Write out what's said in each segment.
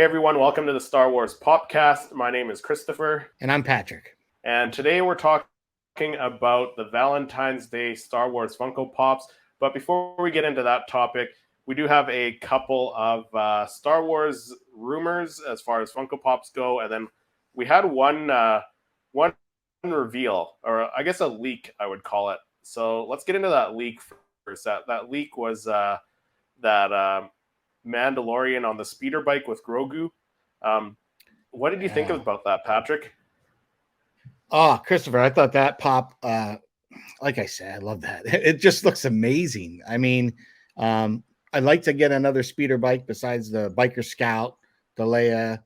Hey everyone, welcome to the Star Wars Popcast. My name is Christopher. And I'm Patrick. And today we're talking about the Valentine's Day Star Wars Funko Pops. But before we get into that topic, we do have a couple of Star Wars rumors as far as Funko Pops go. And then we had one reveal, or I guess a leak, I would call it. So let's get into that leak first. That leak was that Mandalorian on the speeder bike with Grogu. What did you think about that, Patrick? Oh, Christopher, I thought that pop, like I said, I love that. It just looks amazing. I mean, I'd like to get another speeder bike besides the Biker Scout, the Leia,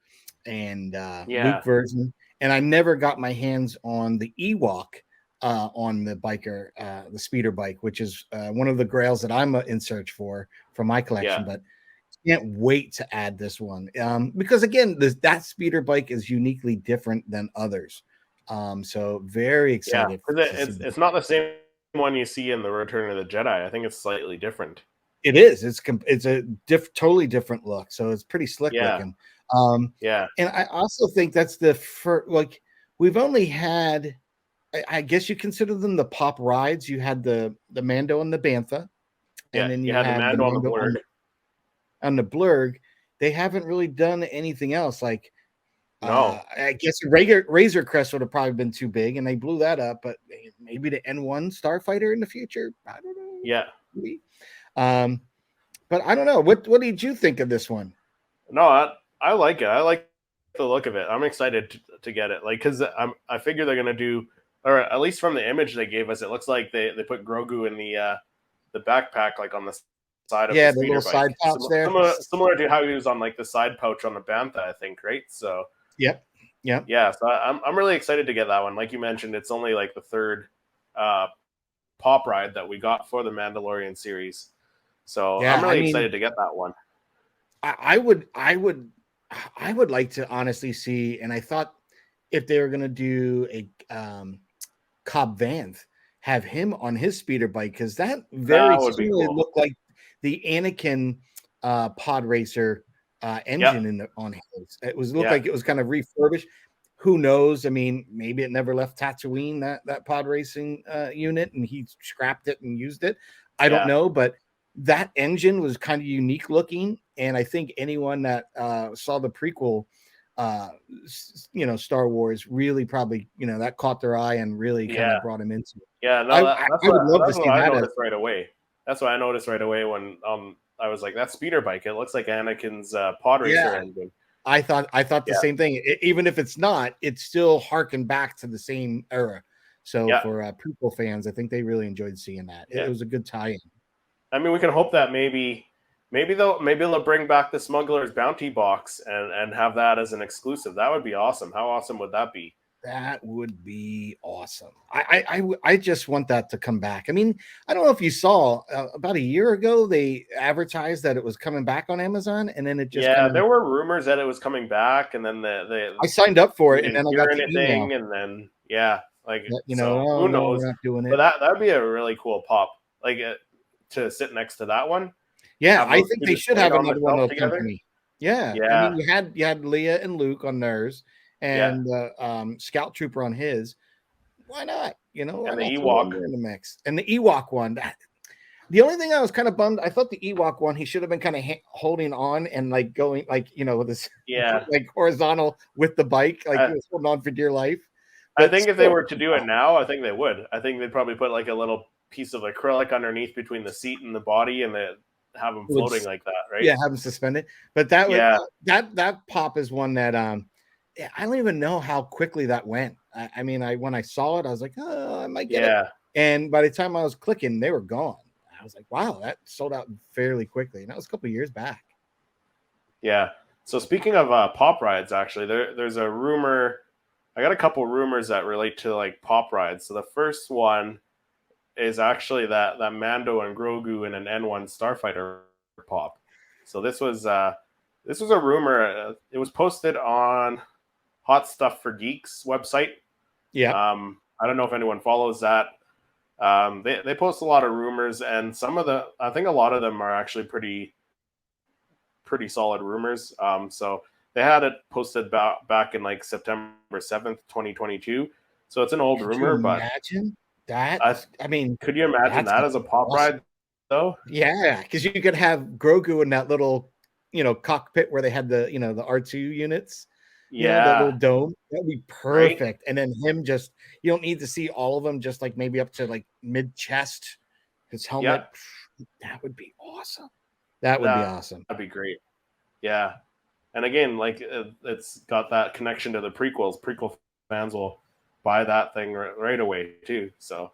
and Luke version. And I never got my hands on the Ewok on the biker, the speeder bike, which is one of the grails that I'm in search for my collection. But can't wait to add this one because again, that speeder bike is uniquely different than others. So very excited. Yeah, it's not the same one you see in the Return of the Jedi. I think it's slightly different. It is. It's a totally different look. So it's pretty slick looking. And I also think that's the first. Like we've only had, I guess you consider them the pop rides. You had the Mando and the Bantha, and then you had the Mando on the Blurg. On the Blurg, they haven't really done anything else. Like, no, I guess Razor Crest would have probably been too big, and they blew that up. But maybe the N1 Starfighter in the future. I don't know. Yeah. But I don't know. What did you think of this one? No, I like it. I like the look of it. I'm excited to get it. Like, because I figure they're gonna do, or at least from the image they gave us, it looks like they put Grogu in the backpack, like on the side of the little bike. Side pouch there, similar to how he was on like the side pouch on the Bantha, I think, right? So yeah. So I'm really excited to get that one. Like you mentioned, it's only like the third pop ride that we got for the Mandalorian series, so I'm really excited to get that one. I would like to honestly see, and I thought if they were going to do a Cobb Vanth, have him on his speeder bike, because that very similarly looked like the Anakin pod racer engine on his. It looked like it was kind of refurbished. Who knows? I mean, maybe it never left Tatooine, that pod racing unit, and he scrapped it and used it. I don't know, but that engine was kind of unique looking, and I think anyone that saw the prequel Star Wars really probably that caught their eye and really kind of brought him into it. Yeah, no, I would love to see that. I noticed right away. That's what I noticed right away when I was like, that speeder bike, it looks like Anakin's pod racer engine. I thought the same thing. Even if it's not, it's still harkened back to the same era. So for prequel fans, I think they really enjoyed seeing that. It was a good tie-in. I mean, we can hope that maybe they'll bring back the Smuggler's Bounty box and have that as an exclusive. That would be awesome. How awesome would that be? That would be awesome. I just want that to come back. I mean, I don't know if you saw about a year ago they advertised that it was coming back on Amazon, and then it just there were rumors that it was coming back, and then I signed up for it, and then I got the email, and then who knows? No, we're not doing it. But that would be a really cool pop, like to sit next to that one. Yeah, I think they should have another one of company. Yeah. I mean, you had Leia and Luke on theirs, and Scout Trooper on his. Why not? And the Ewok in the mix, and the Ewok one. The only thing I was kind of bummed, I thought the Ewok one, he should have been kind of holding on and like going with this like horizontal with the bike, like he was holding on for dear life. But I think if they were to do it now, I think they would. I think they'd probably put like a little piece of acrylic underneath between the seat and the body, and have them floating like that, right? Yeah, have them suspended. But that was that pop is one that I don't even know how quickly that went. I mean, when I saw it, I was like, oh, I might get it. And by the time I was clicking, they were gone. I was like, wow, that sold out fairly quickly. And that was a couple of years back. Yeah. So speaking of pop rides, actually, there's a rumor. I got a couple rumors that relate to like pop rides. So the first one is actually that Mando and Grogu in an N1 Starfighter pop. So this was a rumor. It was posted on Hot Stuff for Geeks website. Yeah. I don't know if anyone follows that. They post a lot of rumors, and I think a lot of them are actually pretty solid rumors. So They had it posted back in like September 7th, 2022. So it's an old Could you rumor, but imagine that? I mean, could you imagine that's that gonna as a be pop awesome. ride though? Yeah, because you could have Grogu in that little, cockpit where they had the, the R2 units, that little Yeah, dome. That'd be right? perfect. And then him just, you don't need to see all of them, just like maybe up to like mid chest, his Yeah, helmet. That would be awesome. That would be awesome. that'd be great. Yeah. And again, like it's got that connection to the prequels. Prequel fans will buy that thing right away too. So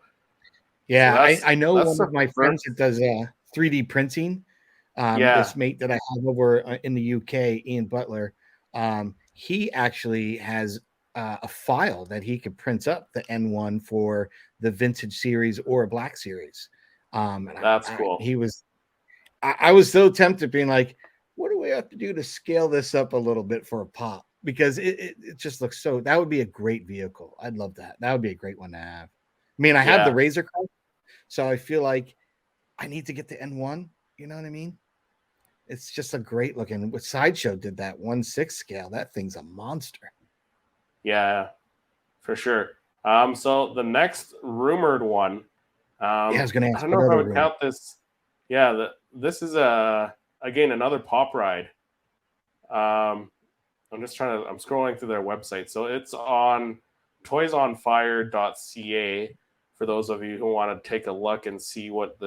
Yeah, that's I know that's one the of my first. friends that does 3D printing. Yeah, This mate that I have over in the UK, Ian Butler, he actually has a file that he could print up the N1 for the vintage series or a black series. And that's cool. I was so tempted, being like, what do we have to do to scale this up a little bit for a pop? Because it just looks so. That would be a great vehicle. I'd love that. That would be a great one to have. I mean, I have the Yeah, Razor Crest, so I feel like I need to get the N1. You know what I mean? It's just a great looking. What Sideshow did that 1/6 scale. That thing's a monster. yeah, for sure. So the next rumored one, Yeah, I was going to I ask don't know what if I other would room. count this. Yeah, this is again another pop ride. I'm just trying to. I'm scrolling through their website, so it's on toysonfire.ca for those of you who want to take a look and see what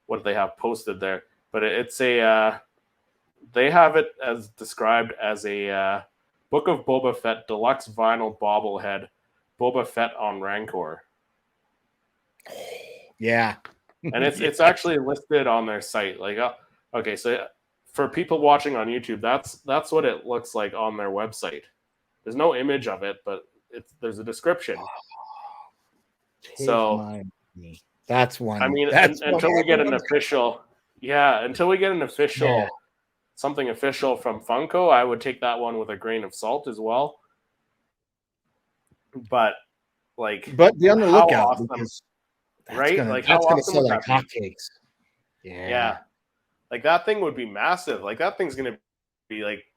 what they have posted there. But it's a they have it as described as a Book of Boba Fett deluxe vinyl bobblehead, Boba Fett on Rancor, Yeah. and it's Yeah. it's actually listed on their site. Like, okay, so for people watching on YouTube, that's what it looks like on their website. There's no image of it, but there's a description. Oh, take So my money. That's I one. mean, That's one until we get an everyone's official, yeah, until we get an yeah. official something official from Funko, I would take that one with a grain of salt as well. But like, But be on the how lookout, awesome, because that's right? gonna Like, how that's gonna awesome sell would like that be? hotcakes. Yeah, Yeah. like that thing would be massive. Like that thing's gonna be like,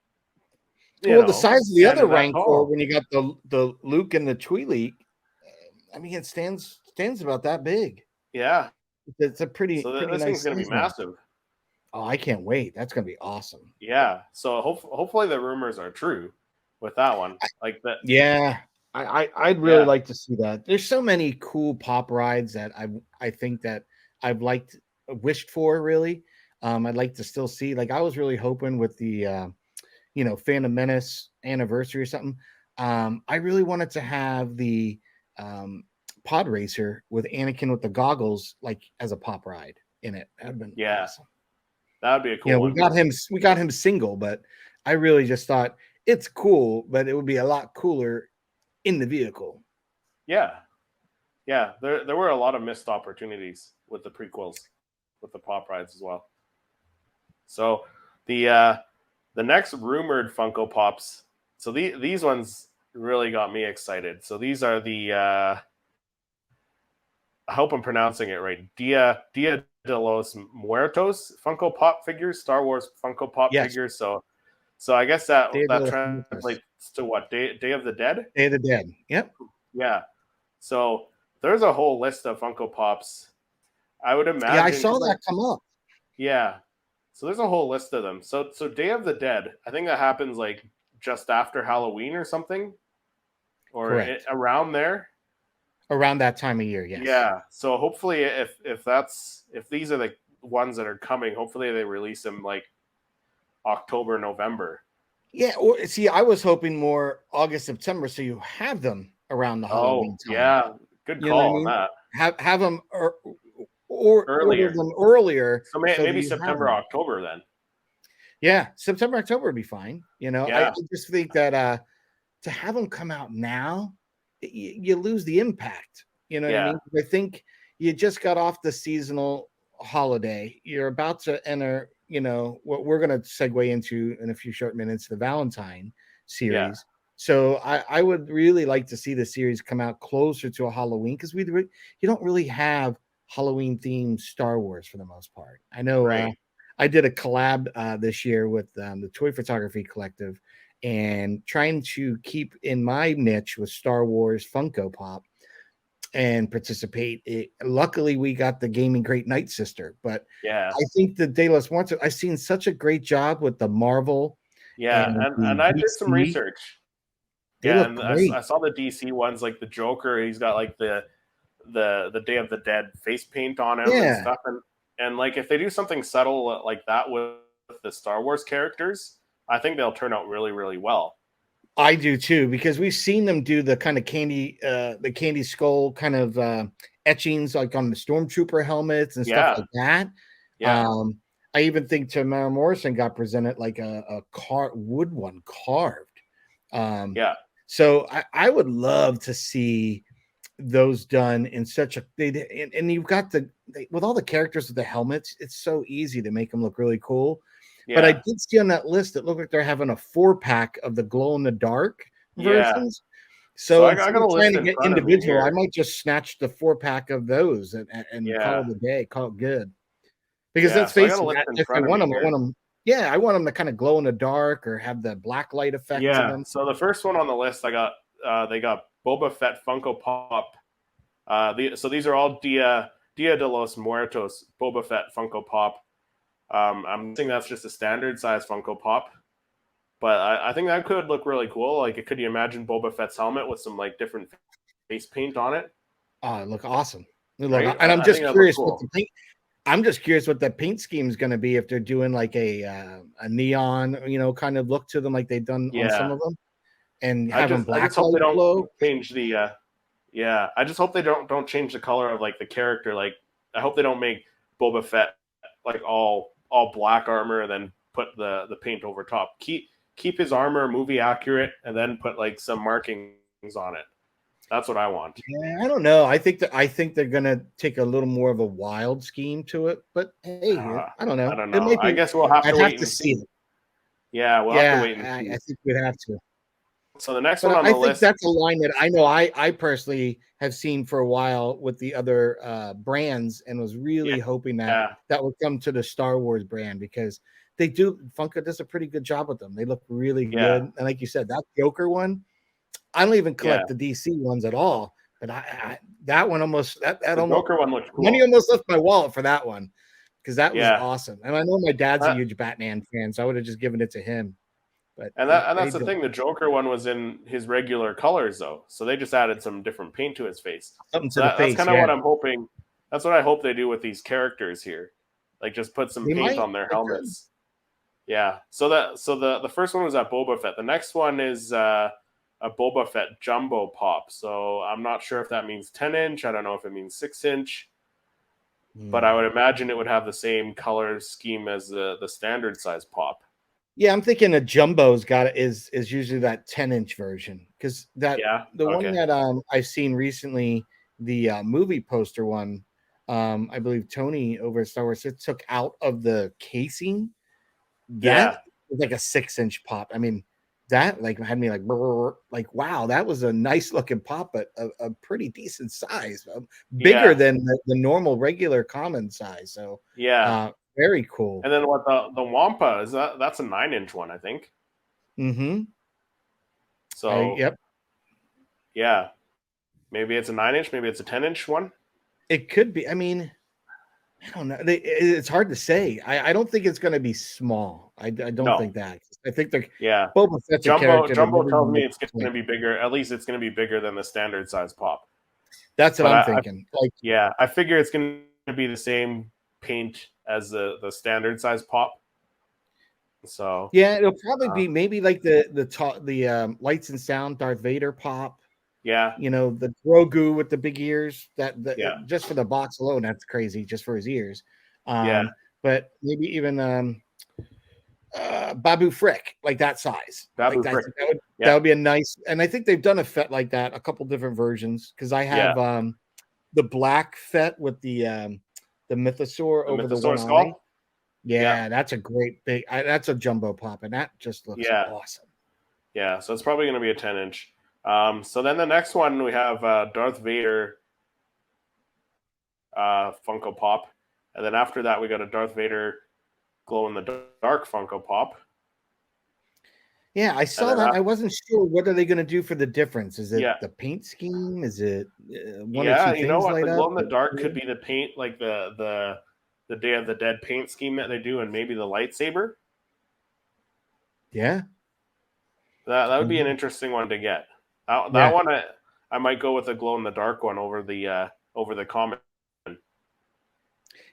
Well, the size of the other standing that Rancor, tall. when you got the Luke and the Twi'lek, I mean, it stands about that big. Yeah. It's a pretty So pretty this thing's nice gonna be size now. massive. Oh, I can't wait. That's gonna be awesome. Yeah. So hopefully the rumors are true with that one. Like that. Yeah, I'd really Yeah. like to see that. There's so many cool pop rides that I think that I've wished for, really. I'd like to still see. Like, I was really hoping with the Phantom Menace anniversary or something. I really wanted to have the um pod racer with Anakin with the goggles, like, as a pop ride in it. That'd been Yeah. awesome. That would be a cool We one. got him single, but I really just thought it's cool, but it would be a lot cooler in the vehicle. Yeah. Yeah. There were a lot of missed opportunities with the prequels, with the pop rides as well. So the next rumored Funko Pops. So these ones really got me excited. So these are the I hope I'm pronouncing it right. Dia de los Muertos Funko Pop figures, Star Wars Funko Pop Yes, figures. So I guess that Day of that the translates to what, Day of the Dead? Day of the Dead. Yep. Yeah. So there's a whole list of Funko Pops. I would Yeah, I imagine saw because that come up. yeah. So there's a whole list of them. So Day of the Dead, I think that happens like just after Halloween or something, or Correct. around there. Around that time of year, yes. Yeah. So hopefully, if these are the ones that are coming, hopefully they release them like October, November. Yeah, or see, I was hoping more August, September, so you have them around the Oh Halloween time. yeah, good You know what I call on mean? that. Have them or order Earlier, them earlier so so that maybe you have September, them. October then. Yeah, September, October would be fine. I Yeah, just think that to have them come out now, you lose the impact. You know what I yeah, mean? I think you just got off the seasonal holiday. You're about to enter, what we're going to segue into in a few short minutes, the Valentine yeah, series. So I would really like to see the series come out closer to a Halloween, because you don't really have Halloween themed Star Wars for the most part. I know right. I did a collab this year with the Toy Photography Collective, and trying to keep in my niche with Star Wars Funko Pop and participate. Luckily, we got the gaming great Night Sister, but Yeah. I think the De Los Muertos, I've seen such a great job with the Marvel Yeah, and and the I did some DC. research. They Yeah, look and I great. saw the DC ones, like the Joker. He's got like the Day of the Dead face paint on him and Yeah, stuff. And like if they do something subtle like that with the Star Wars characters, I think they'll turn out really, really well. I do too, because we've seen them do the kind of the candy skull kind of etchings, like on the stormtrooper helmets and stuff Yeah, like that. yeah, Um, I even think Tamara Morrison got presented like a wood one carved. Um, yeah, so I would love to see those done in such a and you've got with all the characters with the helmets, it's so easy to make them look really cool. But I yeah, did see on that list it looked like they're having a 4-pack of the glow in the dark yeah. versions. So So I instead got a of trying list to in get front of me individual, I here. might just snatch the 4-pack of those and call Yeah, it a day, call it good. Because yeah. let's So I got face a it, list in if I front of want me them, I here. want them. Yeah, I want them to kind of glow in the dark or have the black light effect to Yeah. them. So the first one on the list, I got they got Boba Fett Funko Pop. So these are all Dia de los Muertos Boba Fett Funko Pop. I'm guessing that's just a standard size Funko Pop, but I think that could look really cool. Like, could you imagine Boba Fett's helmet with some like different face paint on it? Oh, look awesome. Right? And I'm I think just that look curious what cool. the paint. I'm just curious what the paint scheme is going to be if they're doing like a neon, kind of look to them like they've done on some Yeah, of them, and have them I black just hope they light don't glow. change the. Yeah, I just hope they don't change the color of like the character. Like, I hope they don't make Boba Fett like all black armor and then put the paint over top. Keep his armor movie accurate and then put like some markings on it. That's what I want. Yeah, I don't know. I think they're gonna take a little more of a wild scheme to it, but hey, Uh, I don't I know. don't It know. may I be. guess we'll have I'd to have wait to and see see. it. Yeah, we'll have to Yeah, wait and see. I think we'd have to. So the next one But on I the think list, that's a line that I know I personally have seen for a while with the other brands, and was yeah, really hoping that yeah, that would come to the Star Wars brand, because they do. Funko does a pretty good job with them. They look really yeah, good, and like you said, that Joker one, I don't even yeah. collect the DC ones at all. But that one almost that The almost Joker one looks money cool. almost left my wallet for that one, because that was Yeah, awesome. And I know my dad's a that, huge Batman fan, so I would have just given it to him. But and they that's the did thing. The Joker one was in his regular colors though, so they just added some different paint to his face. something So to the that's face. kind of Yeah, what I'm hoping. That's what I hope they do with these characters here. Like, just put some they paint might. on their They could. helmets. Yeah. So the first one was at Boba Fett. The next one is a Boba Fett Jumbo Pop. So I'm not sure if that means 10-inch. I don't know if it means 6-inch, but I would Hmm. imagine it would have the same color scheme as the standard size pop. Yeah, I'm thinking a jumbo's got is usually that 10-inch version, because that Yeah. the one Okay. that I've seen recently, the movie poster one, I believe Tony over at Star Wars it took out of the casing. That Yeah. was like a 6-inch pop. I mean, that like had me like "Brr," like wow, that was a nice looking pop, but a pretty decent size, bigger Yeah. than the normal regular common size. So Yeah. very cool. And then what the Wampa is that's a 9-inch one, I think. Mm-hmm. So Yep. yeah, maybe it's a 9-inch, maybe it's a 10-inch one. It could be. I mean, I don't know. It's hard to say. I don't think it's going to be small. I don't No. think that. I think they're Yeah. Boba Fett's a Jumbo character that Jumbo really tells me makes it's going to sense. be bigger. At least it's going to be bigger than the standard size pop. That's what But I'm thinking. Like, yeah, I figure it's going to be the same paint as the standard size pop. So yeah, it'll probably uh, be maybe like the lights and sound Darth Vader pop. yeah, The Grogu with the big ears. yeah, Just for the box alone, that's crazy. Just for his ears. yeah. But maybe even Babu Frick, like that size. Like Babu that, Frick. that Yeah, would be a nice. And I think they've done a Fett like that, a couple different versions. Because I yeah. have the black Fett with the mythosaur The over the one Mythosaur eye. skull. Yeah, Yeah, that's a great big. That's a jumbo pop, and that just looks yeah, awesome. yeah. So it's probably going to be a 10-inch. So then the next one we have Darth Vader Funko Pop, and then after that we got a Darth Vader glow in the dark Funko Pop. Yeah, I saw that. I wasn't sure what are they going to do for the difference. Is it the paint scheme? Is it one or two You know things what? light The up? glow in the dark could be the paint, like the Day of the Dead paint scheme that they do, and maybe the lightsaber. Yeah, That would be an interesting one to get. That one I might go with the glow in the dark one over the common.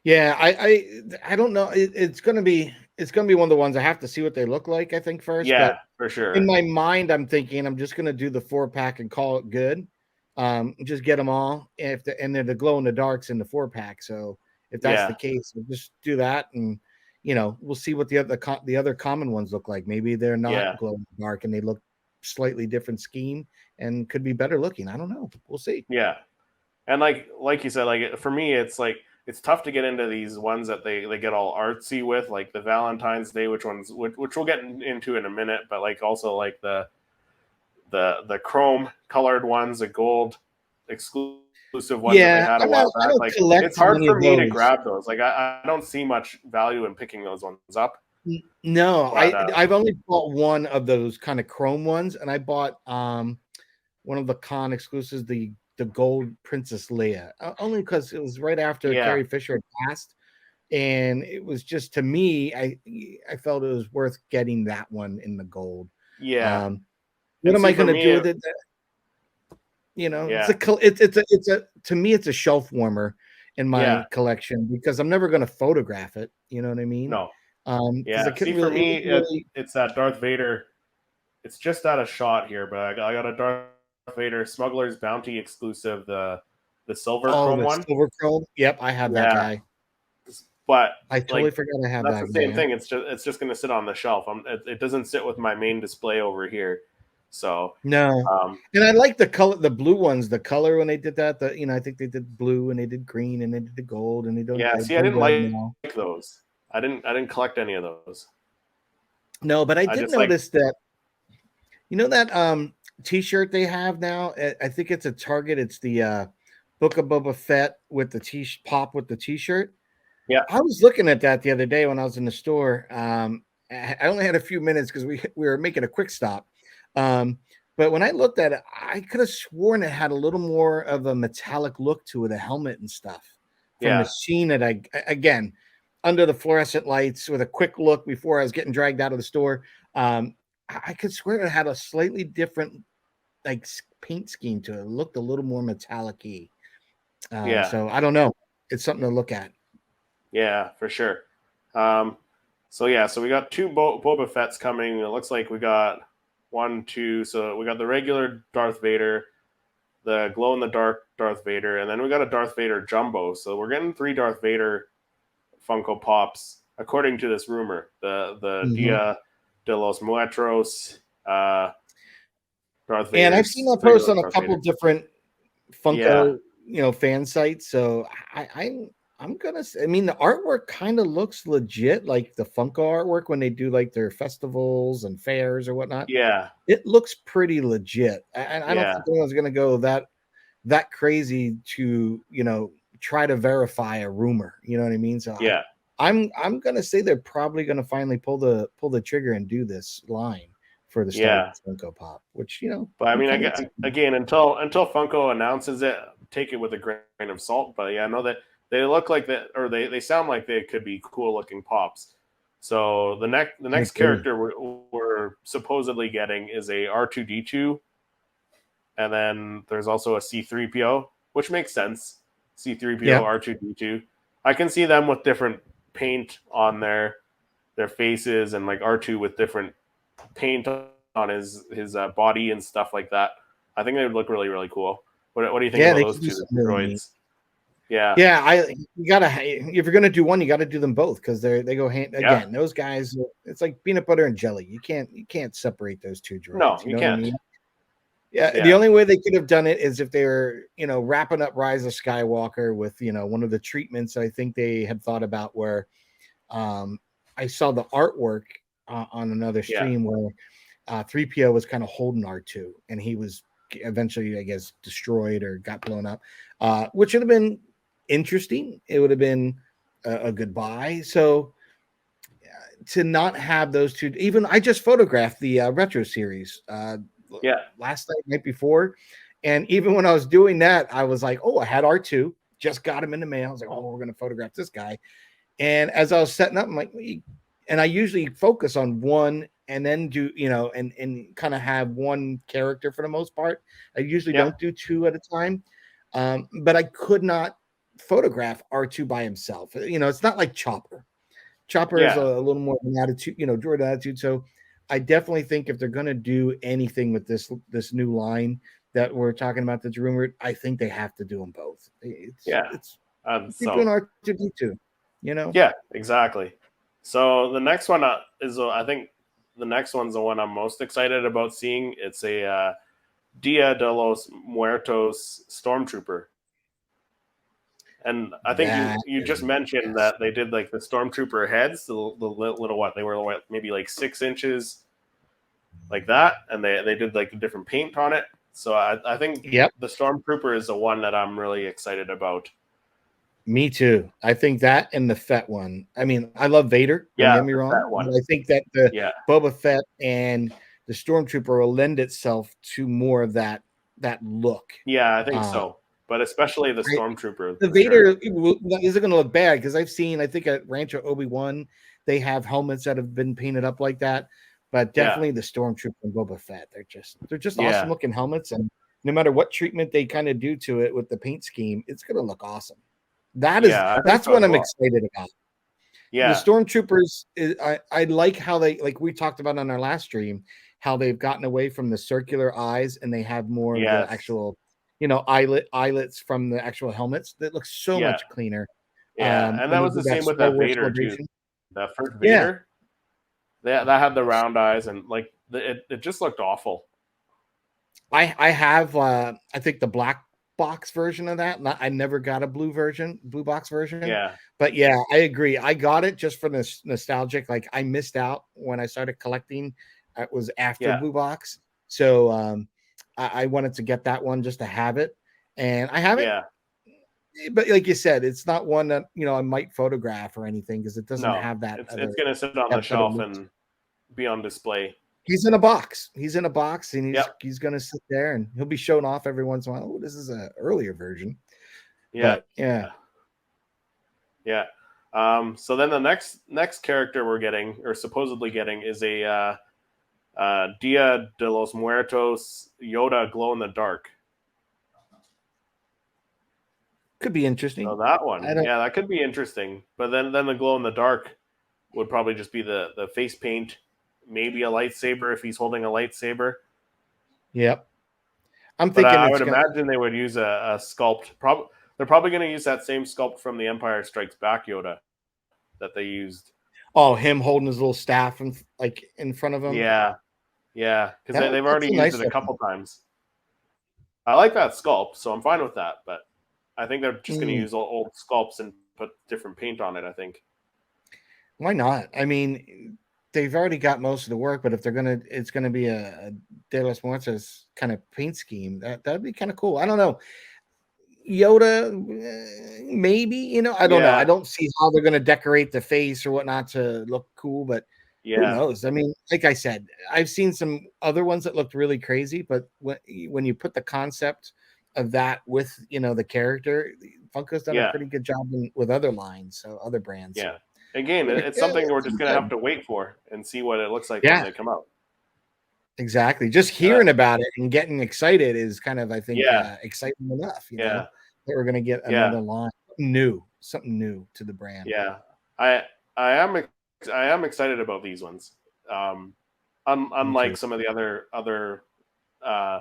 Yeah, I don't know. It's gonna be one of the ones I have to see what they look like. I think first, Yeah, but for sure. in my mind, I'm thinking I'm just gonna do the 4-pack and call it good. Just get them all. And they're the glow in the darks in the 4-pack. So if that's the case, we'll just do that, and we'll see what the other common ones look like. Maybe they're not glow in the dark and they look slightly different scheme and could be better looking. I don't know. We'll see. Yeah, and like you said, like for me, it's like it's tough to get into these ones that they get all artsy with, like the Valentine's Day, which we'll get into in a minute, but like also like the chrome colored ones, the gold exclusive ones that they had a while back. Like it's hard for me to grab those. Like I don't see much value in picking those ones up. No, I've only bought one of those kind of chrome ones, and I bought one of the con exclusives, the gold Princess Leia, only because it was right after Carrie Fisher had passed, and it was just, to me, I felt it was worth getting that one in the gold. Yeah. What am I going to do with it? It's a to me it's a shelf warmer in my collection because I'm never going to photograph it. You know what I mean? No. Yeah. See, for me, it's that Darth Vader. It's just out of shot here, but I got a Darth Vader Smuggler's Bounty exclusive, the silver chrome one. Silver chrome. Yep, I have that guy. But I totally forgot I have that. That's the same thing. It's just going to sit on the shelf. It doesn't sit with my main display over here. So no, and I like the color, the blue ones, the color when they did that. I think they did blue and they did green and they did the gold and they don't. Yeah, see, I didn't like those. I didn't collect any of those. No, but I did notice that. That T-shirt they have now. I think it's a Target. It's the Book of Boba Fett with the pop with the T-shirt. Yeah, I was looking at that the other day when I was in the store. I only had a few minutes because we were making a quick stop. But when I looked at it, I could have sworn it had a little more of a metallic look to it, a helmet and stuff. From the scene that again, under the fluorescent lights with a quick look before I was getting dragged out of the store. I could swear it had a slightly different like paint scheme to it. It looked a little more metallic-y. So I don't know. It's something to look at. Yeah, for sure. So we got two Boba Fett's coming. It looks like we got 1, 2. So we got the regular Darth Vader, the glow in the dark Darth Vader, and then we got a Darth Vader jumbo. So we're getting 3 Darth Vader Funko Pops, according to this rumor. The Dia de los Muertos, Darth Vader. And I've seen that post on a couple different Funko, fan sites. So I'm gonna say, I mean, the artwork kind of looks legit, like the Funko artwork when they do like their festivals and fairs or whatnot. Yeah, it looks pretty legit, and I don't think anyone's gonna go that crazy to try to verify a rumor. You know what I mean? So I'm gonna say they're probably gonna finally pull the trigger and do this line for the Star Wars Funko Pop, which But I mean, again, until Funko announces it, take it with a grain of salt. But I know that they look like that, or they sound like they could be cool looking pops. So the next character we're supposedly getting is a R2D2, and then there's also a C3PO, which makes sense. C3PO, R2D2. I can see them with different paint on their faces, and like R2 with different paint on his body and stuff like that. I think they would look really, really cool. What do you think about those two droids? You gotta, if you're gonna do one, you got to do them both because they go hand again. Those guys, it's like peanut butter and jelly. You can't separate those two droids. No, you can't. I mean? The only way they could have done it is if they were, wrapping up Rise of Skywalker with, one of the treatments I think they had thought about where I saw the artwork on another stream where 3PO was kind of holding R2 and he was eventually, I guess, destroyed or got blown up, which would have been interesting. It would have been a good buy. So to not have those two. Even I just photographed the retro series Yeah, last night before, and even when I was doing that, I was like, oh, I had R2, just got him in the mail. I was like, oh, we're gonna photograph this guy. And as I was setting up, I'm like, and I usually focus on one and then do, and kind of have one character for the most part. I usually yeah, don't do two at a time. But I could not photograph R2 by himself. It's not like Chopper. Chopper is a yeah, little more of an attitude, droid attitude. So I definitely think if they're going to do anything with this new line that we're talking about that's rumored, I think they have to do them both. yeah. It's keep doing So R2D2, you know. yeah, exactly. So the next one is I think the next one's the one I'm most excited about seeing. It's a Dia de los Muertos stormtrooper. And I think That you is just mentioned yes. that they did like the stormtrooper heads, the little what they were what, maybe like 6 inches like that, and they did like a different paint on it. So I think Yep. the stormtrooper is the one that I'm really excited about. Me too. I think that and the Fett one. I mean, I love Vader. Don't Yeah, get me the wrong, fat but one. I think that the Yeah, Boba Fett and the Stormtrooper will lend itself to more of that look. yeah, I think Uh, so. But especially the I, stormtrooper the for sure. Vader isn't going to look bad because I've seen. I think at Rancho Obi-Wan they have helmets that have been painted up like that, but Yeah, definitely the Stormtrooper and Boba Fett. They're just awesome yeah, looking helmets, and no matter what treatment they kind of do to it with the paint scheme, it's going to look awesome. yeah. I think That's so what as I'm well. excited about. The Yeah, stormtroopers, I like how they, like we talked about on our last stream, how they've gotten away from the circular eyes and they have more of the yes, actual, eyelets from the actual helmets that looks so yeah, much cleaner. yeah. And When that they was the did that same with Star that Wars Vader too. celebration, That first yeah, Vader, that had the round eyes and like it just looked awful. I have I think the black box version of that. I never got a blue box version, Yeah, but yeah, I agree. I got it just for this nostalgic. Like I missed out when I started collecting. It was after yeah, blue box, so I wanted to get that one just to have it, and I have it. yeah. But like you said, it's not one that I might photograph or anything because it doesn't No, have that it's gonna sit on the that better shelf look. and be on display. He's in a box. He's in a box, and he's Yep. he's gonna sit there, and he'll be shown off every once in a while. Oh, this is a earlier version, Yeah. but yeah, Yeah. So then the next character we're getting or supposedly getting is a Dia de los Muertos Yoda glow in the dark. could be So interesting. that I one, don't. yeah, that could be interesting. But then the glow in the dark would probably just be the face paint, maybe a lightsaber if he's holding a lightsaber. Yep, I'm But thinking I it's would gonna. imagine they would use a sculpt. They're probably going to use that same sculpt from the Empire Strikes Back Yoda that they used. Oh, him holding his little staff and like in front of him. Yeah, yeah, because they've That's already a used nice it a looking. couple times. I like that sculpt, so I'm fine with that. But I think they're just going to Mm, use old sculpts and put different paint on it. I think. why not? I mean, they've already got most of the work, but if it's gonna be a De Los Muertos kind of paint scheme. That'd be kind of cool. I don't know. Yoda, maybe, I don't know. I Yeah, don't see how they're going to decorate the face or whatnot to look cool, but who yeah, knows? I mean, like I said, I've seen some other ones that looked really crazy, but when you put the concept of that with the character, Funko's done a yeah, pretty good job with other lines, so other brands. So yeah. Again, it's yeah, something we're it's just going to have good. to wait for and see what it looks like when Yeah, they come out. exactly. Just Uh, hearing about it and getting excited is kind of, I think, yeah, exciting enough. yeah, That we're going to get yeah, another line, something new to the brand. yeah. I I am I am excited about these ones. Um, Me too. unlike some of the other uh,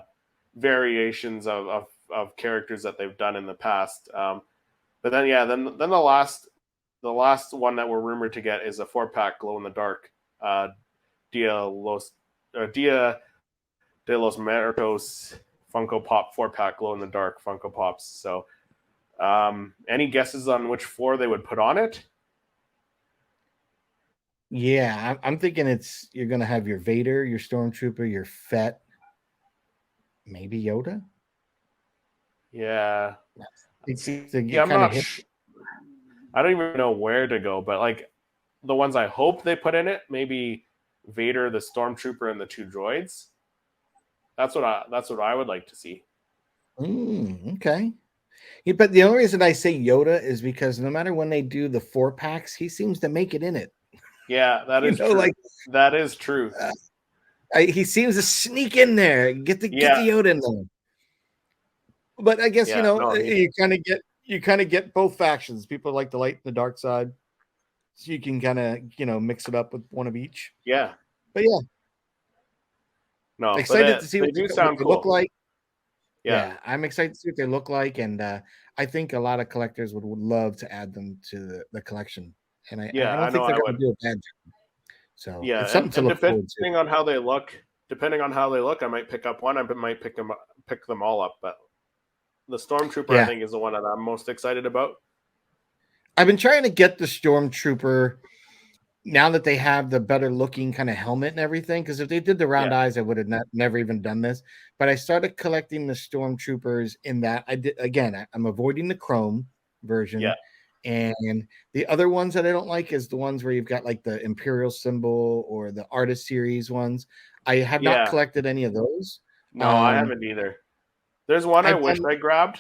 variations of characters that they've done in the past. But then yeah, then the last one that we're rumored to get is a 4-pack glow in the dark uh, Dia Los Dia de los Muertos Funko Pop 4-pack glow in the dark Funko Pops. So any guesses on which four they would put on it? Yeah, I'm thinking you're gonna have your Vader, your Stormtrooper, your Fett, maybe Yoda. Yeah. To See, I'm kind of not. hit. I don't even know where to go, but like the ones I hope they put in it, maybe Vader, the Stormtrooper, and the 2 droids. That's what I would like to see. Okay. Yeah, but the only reason I say Yoda is because no matter when they do the 4-packs, he seems to make it in it. Yeah, that is true. Like that is true. He seems to sneak in there, get the Yoda in there. But I guess you kind of get both factions. People like the light and the dark side, so you can kind of mix it up with one of each. Yeah, but yeah, no, excited to see what they look like. Yeah, I'm excited to see what they look like, and I think a lot of collectors would love to add them to the collection. And I don't think they're going to do a bad job. So it's something to look forward to. Depending on how they look, I might pick up one. I might pick them all up. But the Stormtrooper, I think, is the one that I'm most excited about. I've been trying to get the Stormtrooper now that they have the better looking kind of helmet and everything. Because if they did the round eyes, I would have never even done this. But I started collecting the Stormtroopers in that I did again. I'm avoiding the chrome version. Yeah. And the other ones that I don't like is the ones where you've got like the Imperial symbol or the Artist Series ones. I have not collected any of those. No, I haven't either. There's one I wish I grabbed.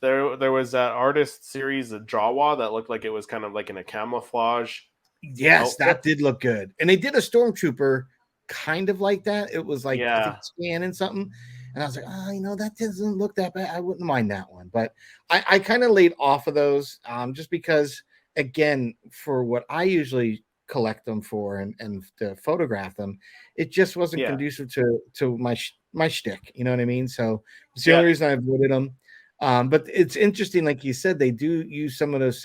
There was that Artist Series of Jawa that looked like it was kind of like in a camouflage. Yes, that did look good. And they did a Stormtrooper kind of like that. It was like I think scan and something. And I was like, that doesn't look that bad. I wouldn't mind that one. But I kind of laid off of those just because, again, for what I usually collect them for and to photograph them, it just wasn't conducive to my shtick. You know what I mean? So it's the only reason I avoided them. But it's interesting, like you said, they do use some of those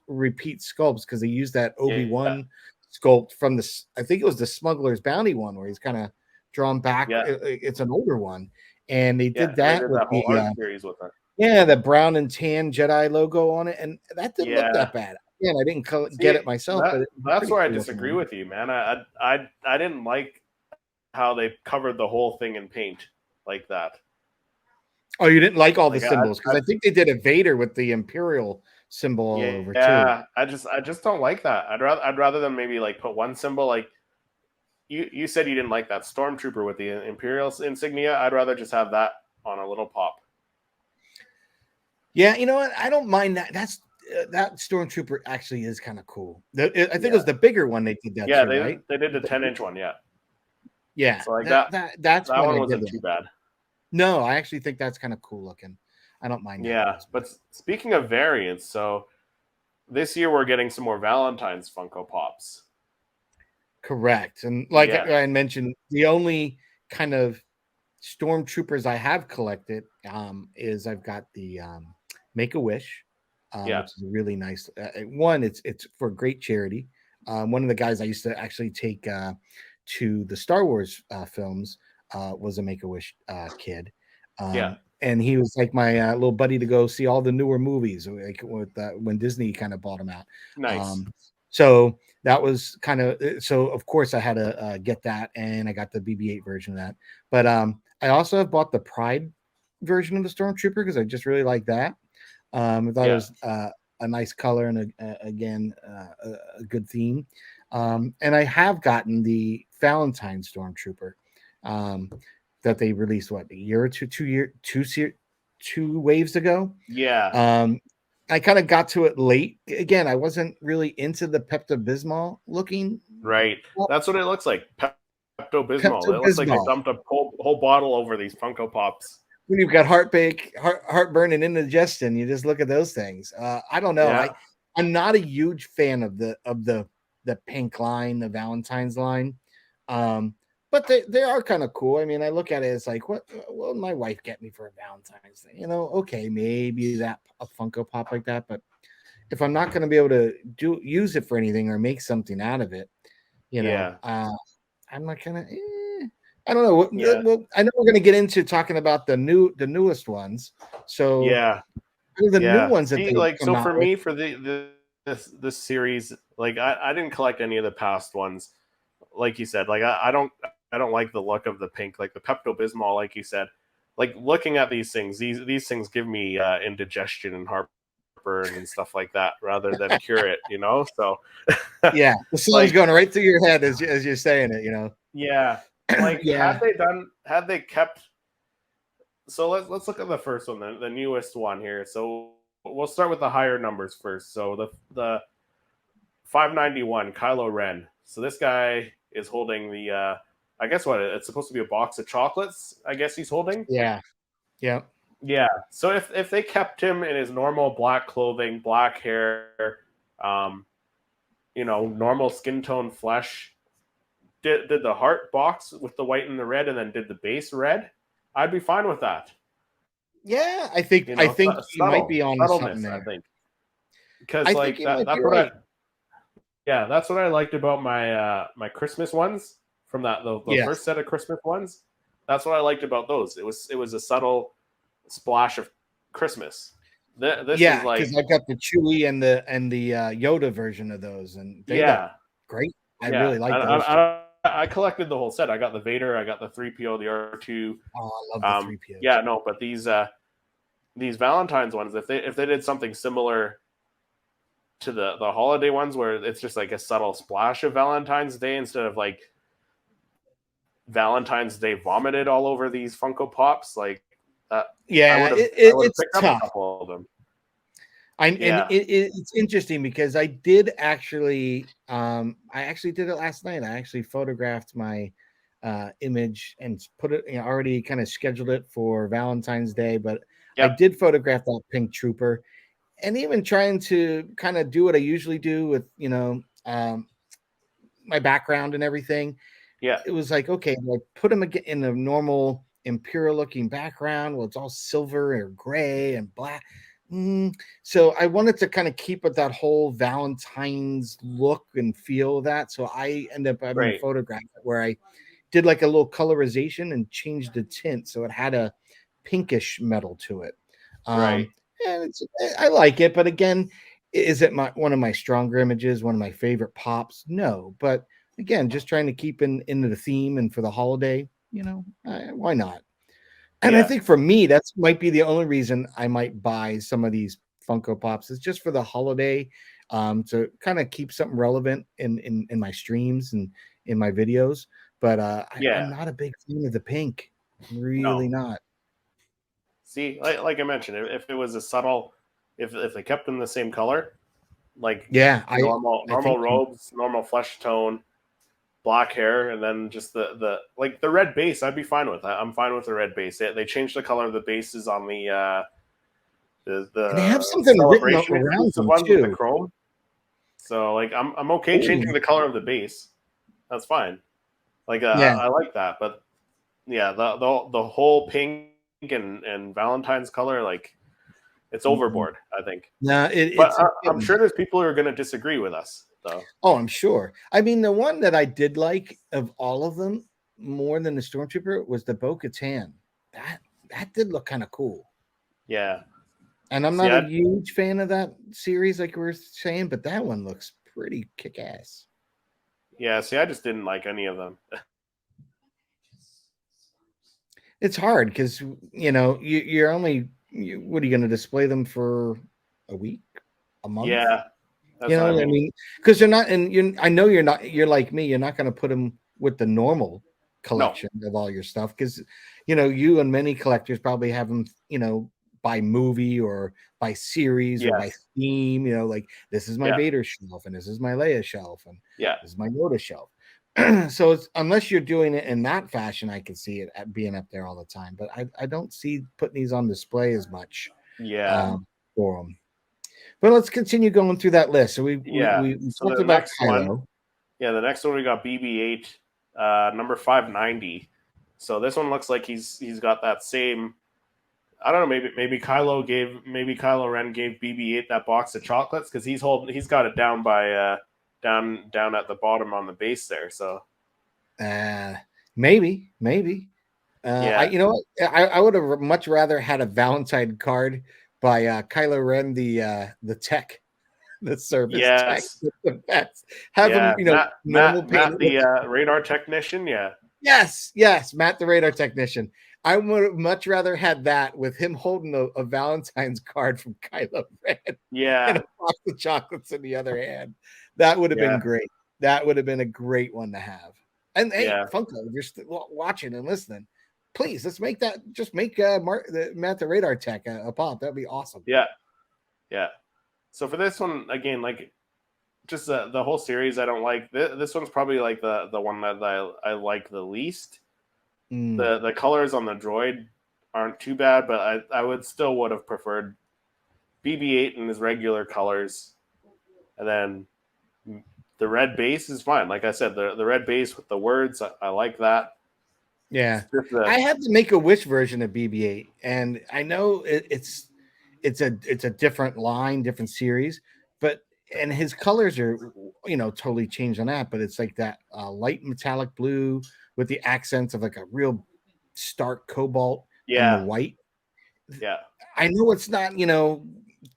repeat sculpts because they use that Obi-Wan sculpt from I think it was the Smuggler's Bounty one where he's kind of drawn back. It's an older one, and they did that with the art series with it. The brown and tan Jedi logo on it, and that didn't look that bad. Again, I didn't get it myself, but that's where I disagree with you, man. I didn't like how they covered the whole thing in paint like that. Oh, you didn't like all the symbols because I think they did a Vader with the Imperial symbol all over too. Yeah, I just don't like that. I'd rather than maybe like put one symbol like you said you didn't like that Stormtrooper with the Imperial insignia. I'd rather just have that on a little pop. Yeah, you know what? I don't mind that. That Stormtrooper actually is kind of cool. I think it was the bigger one they did that. Yeah, right? They did the 10-inch one. Yeah. Yeah. So like that one wasn't too bad. No, I actually think that's kind of cool looking. I don't mind. Yeah, but speaking of variants, so this year we're getting some more Valentines Funko Pops. Correct. And like I mentioned, the only kind of Stormtroopers I have collected is I've got the Make-A-Wish, which is a really nice one. It's for great charity. One of the guys I used to actually take to the Star Wars films was a Make-A-Wish kid. And he was like my little buddy to go see all the newer movies, like with when Disney kind of bought him out. Nice. So that was kind of so. Of course, I had to get that, and I got the BB-8 version of that. But I also have bought the Pride version of the Stormtrooper because I just really like that. I thought it was a nice color and a good theme. And I have gotten the Valentines Stormtrooper. That they released a year or two waves ago. Yeah. I kind of got to it late. Again, I wasn't really into the Pepto-Bismol looking. Right. That's what it looks like. Pepto-Bismol. It looks like they dumped a whole bottle over these Funko Pops. When you've got heartburn and indigestion, you just look at those things. I don't know. Yeah. I'm not a huge fan of the pink line, the Valentine's line. But they are kind of cool. I mean, I look at it as like, what will my wife get me for a Valentine's Day? Okay, maybe a Funko Pop like that. But if I'm not going to be able to use it for anything or make something out of it, I'm not gonna. I don't know. Yeah. Well, I know we're going to get into talking about the newest ones. So the new ones that like. So for me, for this series, like I didn't collect any of the past ones. Like you said, like I don't like the look of the pink, like the Pepto-Bismol, like you said. Like looking at these things, these things give me indigestion and heartburn. heartburn and stuff like that rather than cure it, you know? So Yeah, the song's like, going right through your head as you're saying it, you know. yeah, like Yeah. had they kept, so let's look at the first one, the newest one here. So we'll start with the higher numbers first. So the 591 Kylo Ren. So this guy is holding the I guess what it's supposed to be a box of chocolates. I guess he's holding. Yeah. Yeah. Yeah. So if they kept him in his normal black clothing, black hair, um, normal skin tone, flesh, did the heart box with the white and the red, and then did the base red, I'd be fine with that. Yeah, I think you might be on something Subtleness, I there. think, because I think like you might be that's what right. yeah, that's what I liked about my Christmas ones from the Yes. first set of Christmas ones. That's what I liked about those. It was a subtle splash of Christmas. This is Yeah, like, because I got the Chewie and the Yoda version of those, and they look yeah, great. I yeah. really like those two. I collected the whole set. I got the Vader, I got the 3PO, the R2. Oh, I love the 3POs. Yeah, no, but these Valentine's ones, if they did something similar to the holiday ones where it's just like a subtle splash of Valentine's Day instead of like Valentine's Day vomited all over these Funko Pops, like that. Yeah, I would have it's picked up tough. a couple of them. And it's interesting because I did actually I actually did it last night. I actually photographed my image and put it, already kind of scheduled it for Valentine's Day, but I Yep. did photograph that pink trooper, and even trying to kind of do what I usually do with my background and everything. Yeah. It was like, okay, like put him in a normal imperial looking background. Well, it's all silver or gray and black. So I wanted to kind of keep with that whole Valentine's look and feel of that. So I ended up having a photograph where I did like a little colorization and changed the tint so it had a pinkish metal to it. Right. And I like it, but again, is it one of my stronger images, one of my favorite pops? No, but again, just trying to keep into the theme and for the holiday, why not? And I think for me, that's might be the only reason I might buy some of these Funko Pops. It's just for the holiday, to kind of keep something relevant in my streams and in my videos. But I'm not a big fan of the pink. Really not. See, like I mentioned, if it was a subtle, if they kept them the same color, like normal robes, normal flesh tone, black hair, and then just the like the red base, I'd be fine with that. I'm fine with the red base. They changed the color of the bases on the and they have something written around them ones too. with the chrome. So like I'm okay changing the color of the base. That's fine. Like I like that, but yeah, the whole pink and Valentine's color, like it's overboard, I think. No, I'm sure there's people who are going to disagree with us, though. Oh, I'm sure. I mean, the one that I did like of all of them more than the Stormtrooper was the Bo-Katan. That did look kind of cool. Yeah. And I'm not a huge fan of that series, like we were saying, but that one looks pretty kick-ass. Yeah, see, I just didn't like any of them. It's hard because, you're only, what are you going to display them for a week, a month? Yeah. That's I mean, because they're not, and I know you're like me, you're not going to put them with the normal collection of all your stuff because, you and many collectors probably have them, by movie or by series or by theme, like this is my Vader shelf and this is my Leia shelf and this is my Yoda shelf. So it's, unless you're doing it in that fashion, I can see it being up there all the time, but I don't see putting these on display as much for them. But let's continue going through that list. So we talked about Kylo. The next one we got BB-8, number 590. So this one looks like he's got that same. I don't know. Maybe Kylo Ren gave BB-8 that box of chocolates because he's got it down by down at the bottom on the base there. So maybe. I would have much rather had a Valentine card by Kylo Ren, the tech, the service tech. The best. Have him, Matt the radar technician. Yeah. Yes, Matt the radar technician. I would have much rather had that with him holding a Valentine's card from Kylo Ren and Yeah, a box of chocolates in the other hand. That would have been yeah, great. That would have been a great one to have. And hey, yeah, Funko, if you're watching and listening, please let's make that. Just make Matt the Radar Tech a pop. That'd be awesome. yeah, yeah. So for this one again, like just the whole series, I don't like. This one's probably like the one that I like the least. Mm. The colors on the droid aren't too bad, but I would have preferred BB-8 in his regular colors, and then the red base is fine. Like I said, the red base with the words, I like that. Yeah, It's just the I had to make a Wish version of BB-8, and I know it's a different line, different series, but and his colors are totally changed on that. But it's like that light metallic blue with the accents of like a real stark cobalt and the yeah, white. yeah, I know it's not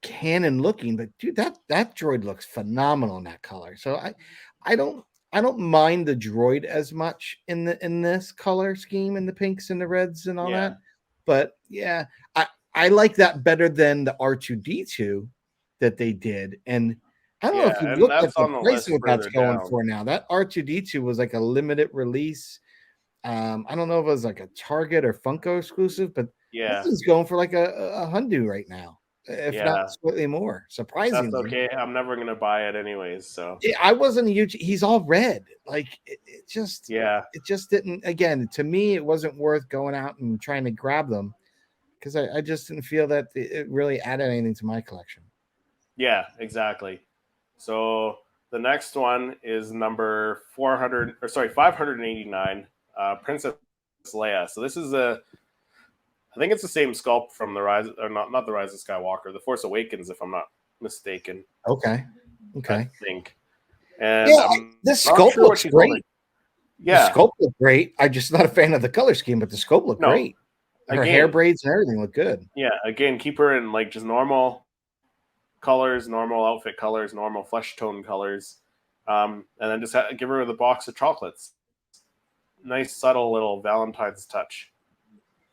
canon looking, but dude, that droid looks phenomenal in that color. So I don't I don't mind the droid as much in this color scheme and the pinks and the reds and all yeah, that. But yeah, I like that better than the R2D2 that they did. And I don't know yeah, if you and looked at that's the on the price of list what that's further going down. for now. That R2D2 was like a limited release. I don't know if it was like a Target or Funko exclusive, but that Yeah, thing's going for like a hundu right now, if not yeah, slightly more. that's Surprisingly, okay. I'm never gonna buy it anyways. So I wasn't a huge. He's all red. Like yeah, it just didn't. Again, to me, it wasn't worth going out and trying to grab them because I just didn't feel that it really added anything to my collection. yeah, exactly. So the next one is number 400, or sorry, 589, Princess Leia. So this is I think it's the same sculpt from the Rise, or not the Rise of Skywalker, the Force Awakens, if I'm not mistaken. Okay, I okay, think, and yeah. I'm This not sculpt sure what looks she's holding. great. The Yeah, sculpt looked great. I'm just not a fan of the color scheme, but the sculpt looked no, great. Her hair again, braids and everything look good. yeah, again, keep her in like just normal colors, normal outfit colors, normal flesh tone colors, and then just give her the box of chocolates. Nice, subtle little Valentine's touch.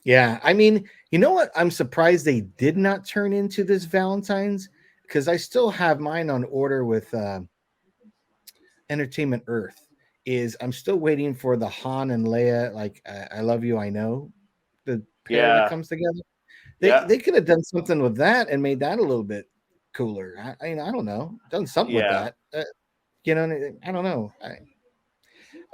Yeah, I mean, you know what? I'm surprised they did not turn into this Valentine's because I still have mine on order with Entertainment Earth. Is I'm still waiting for the Han and Leia, like I love you, I know, the pair that Yeah, comes together. They yeah, they could have done something with that and made that a little bit cooler. I mean, I don't know, done something with yeah, that. I don't know.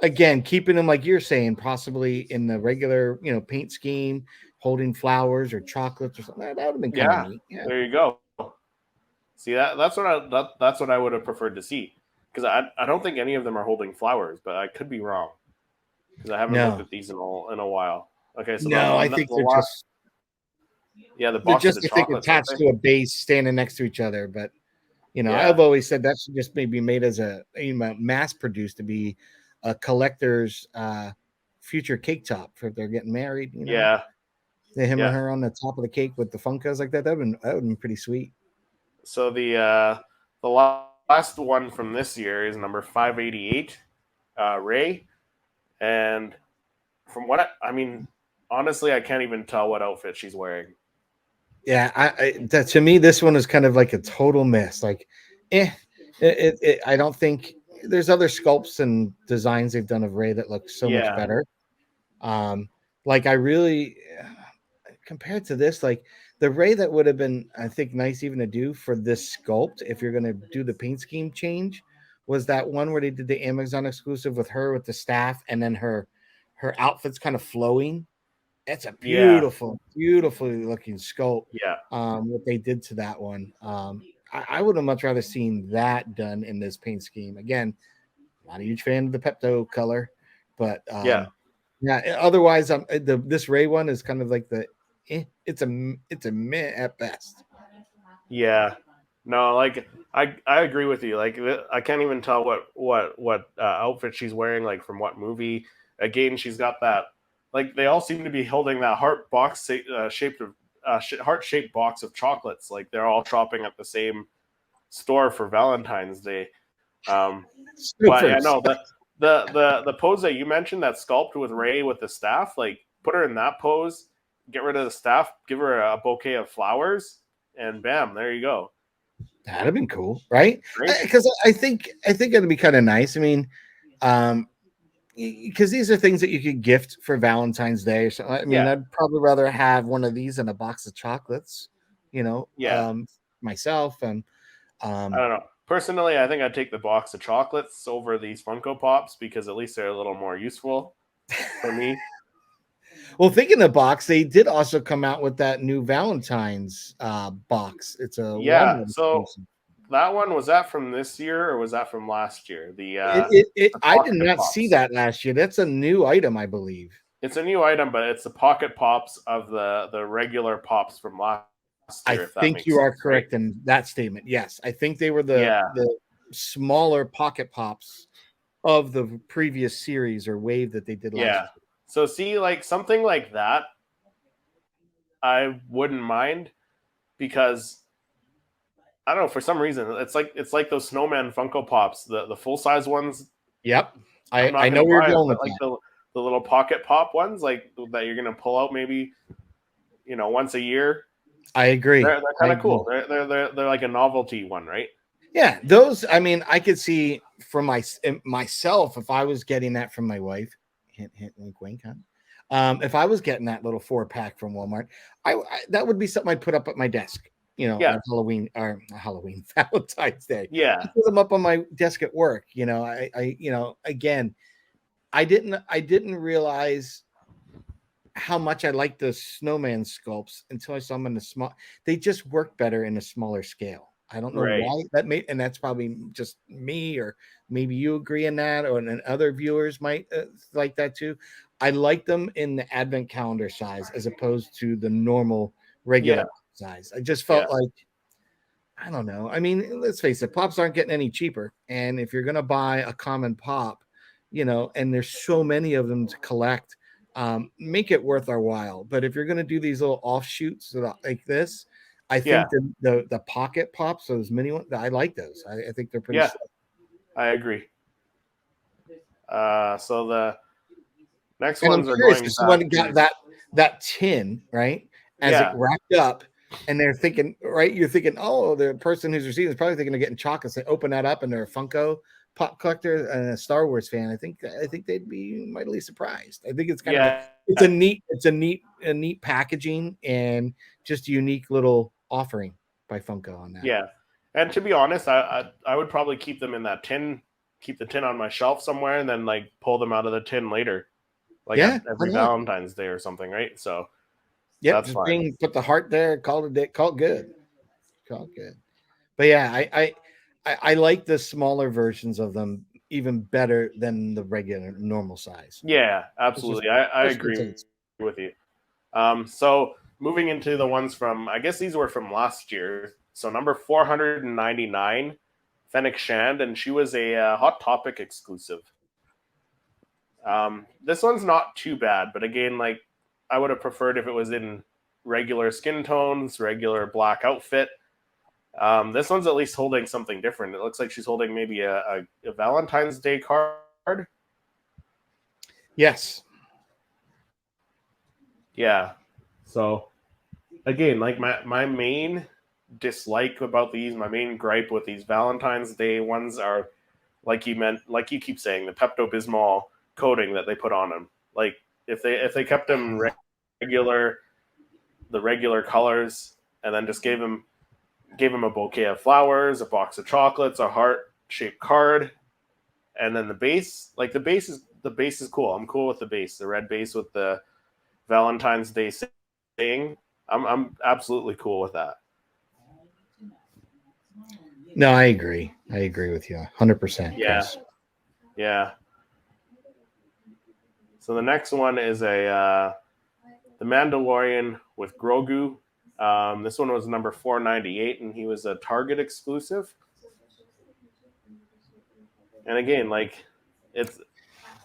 Again, keeping them like you're saying, possibly in the regular, paint scheme, holding flowers or chocolates or something. That would have been kind of yeah. neat. Yeah. There you go. See that's what I would have preferred to see, because I don't think any of them are holding flowers, but I could be wrong because I haven't looked No, at these in a while. Okay, so no, I think the last, yeah, the they're box of just the I think chocolates, aren't attached they? to a base standing next to each other. But I've Yeah, always said that should just maybe made as a mass produced to be a collector's future cake top for if they're getting married. yeah, Him or yeah. her on the top of the cake with the Funkos like that. That would been pretty sweet. So the last one from this year is number 588, Ray, and from what I mean, honestly, I can't even tell what outfit she's wearing. Yeah, to me this one is kind of like a total miss. Like, eh, I don't think there's other sculpts and designs they've done of Ray that look so much Yeah, better. Like I really compared to this, like the Ray that would have been, I think, nice even to do for this sculpt, if you're gonna do the paint scheme change, was that one where they did the Amazon exclusive with her with the staff and then her outfit's kind of flowing. It's a yeah, beautiful, beautifully looking sculpt. yeah, What they did to that one. I would have much rather seen that done in this paint scheme. Again, not a huge fan of the Pepto color, but yeah, yeah. Otherwise, this Ray one is kind of like it's a meh at best. yeah. No, like I agree with you. Like I can't even tell what outfit she's wearing, like from what movie. Again, she's got that. Like they all seem to be holding that heart box shaped of heart shaped box of chocolates. Like they're all shopping at the same store for Valentine's Day. Um, but Super. yeah, no, the pose that you mentioned, that sculpt with Ray with the staff, like put her in that pose, get rid of the staff, give her a bouquet of flowers, and bam, there you go. That'd have been cool, right? Great. Because I think it'd be kind of nice. I mean, um, because these are things that you could gift for Valentine's Day. So I mean, Yeah, I'd probably rather have one of these than a box of chocolates, you know, yeah. myself. And I don't know. Personally, I think I'd take the box of chocolates over these Funko Pops because at least they're a little more useful for me. well, thinking of box, they did also come out with that new Valentine's box. It's a Yeah. Walmart So exclusive. that one, was that from this year or was that from last year? The I did pocket not see pops. that last year. That's a new item, I believe. It's a new item, but it's the pocket pops of the regular pops from last I year, if that think makes you are sense, right? correct in that statement. Yes, I think they were Yeah. the smaller pocket pops of the previous series or wave that they did last Yeah. So see, like something like that, I wouldn't mind because I don't know, for some reason it's like those snowman Funko Pops, the full size ones. year. Yep, I'm I not know gonna where you're buy them, going but with like that. the little pocket pop ones, like that you're gonna pull out maybe once a year. I agree. They're I kind of agree. cool. They're like a novelty one, right? Yeah, those. I mean, I could see from myself if I was getting that from my wife. Hint, hint, wink, wink. Huh? If I was getting that little 4-pack from Walmart, that would be something I'd put up at my desk. You know, Yeah, on Halloween or Halloween Valentine's Day. yeah, Put them up on my desk at work. You know, again, I didn't realize how much I like the snowman sculpts until I saw them in the small. They just work better in a smaller scale. I don't know right. why that may, and that's probably just me, or maybe you agree in that, or and other viewers might like that too. I like them in the advent calendar size as opposed to the normal regular Yeah, size. I just yeah, felt like I don't know. I mean, let's face it, pops aren't getting any cheaper. And if you're going to buy a common pop, you know, and there's so many of them to collect, make it worth our while. But if you're going to do these little offshoots like this, I yeah, think the pocket pops, those mini ones, I like those. I think they're pretty yeah. slick. I agree. So the next And I'm ones are curious going if back someone got to that tin, right, as it yeah, wrapped up, and they're thinking, right, you're thinking, oh, the person who's receiving is probably thinking of getting chocolates. They open that up and they're a Funko pop collector and a Star Wars fan. I think they'd be mightily surprised. I think it's kind of yeah, a neat packaging and just a unique little offering by Funko on that. yeah. And to be honest, I would probably keep them in that tin, keep the tin on my shelf somewhere, and then like pull them out of the tin later, like Yeah, at why every not? Valentine's Day or something, right? So Yep, that's just fine. put the heart there, call it good. Call it good. But yeah, I like the smaller versions of them even better than the regular normal size. Yeah, It's just absolutely. I personal agree taste. with you. So moving into the ones from, I guess these were from last year. So number 499, Fennec Shand, and she was a Hot Topic exclusive. This one's not too bad, but again, like I would have preferred if it was in regular skin tones, regular black outfit. This one's at least holding something different. It looks like she's holding maybe a Valentine's Day card. Yes. Yeah. So again, like my main dislike about these, my main gripe with these Valentine's Day ones are like you keep saying, the Pepto Bismol coating that they put on them. Like if they kept them regular, the regular colors, and then just gave him a bouquet of flowers, a box of chocolates, a heart shaped card, and then the base. Like the base is cool. I'm cool with the base, the red base with the Valentine's Day saying. I'm absolutely cool with that. No, I agree. I agree with you 100%, Yeah, Chris. yeah. So the next one is the Mandalorian with Grogu. This one was number 498, and he was a Target exclusive. And again, like it's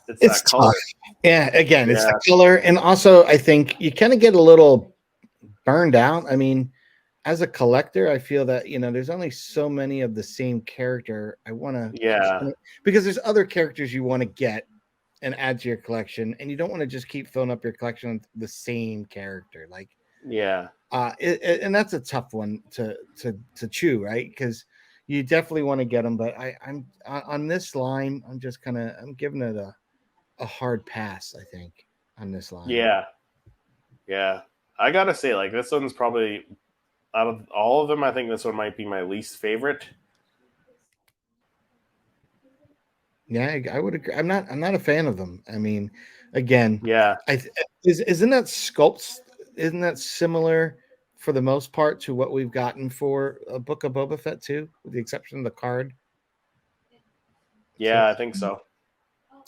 it's It's that tough. color. Yeah, again, it's Yeah, the color. And also, I think you kind of get a little burned out. I mean, as a collector, I feel that, you know, there's only so many of the same character I want to keep yeah, spending, because there's other characters you want to get and add to your collection, and you don't want to just keep filling up your collection with the same character. Like, Yeah. and that's a tough one to chew, right? Because you definitely want to get them, but I'm on this line. I'm giving it a hard pass. I think on this line. Yeah. Yeah. I gotta say, like, this one's probably out of all of them, I think this one might be my least favorite. Yeah, I would agree. I'm not a fan of them. I mean, again, Yeah. isn't that sculpts? Isn't that similar for the most part to what we've gotten for a Book of Boba Fett too, with the exception of the card? So Yeah, I think so.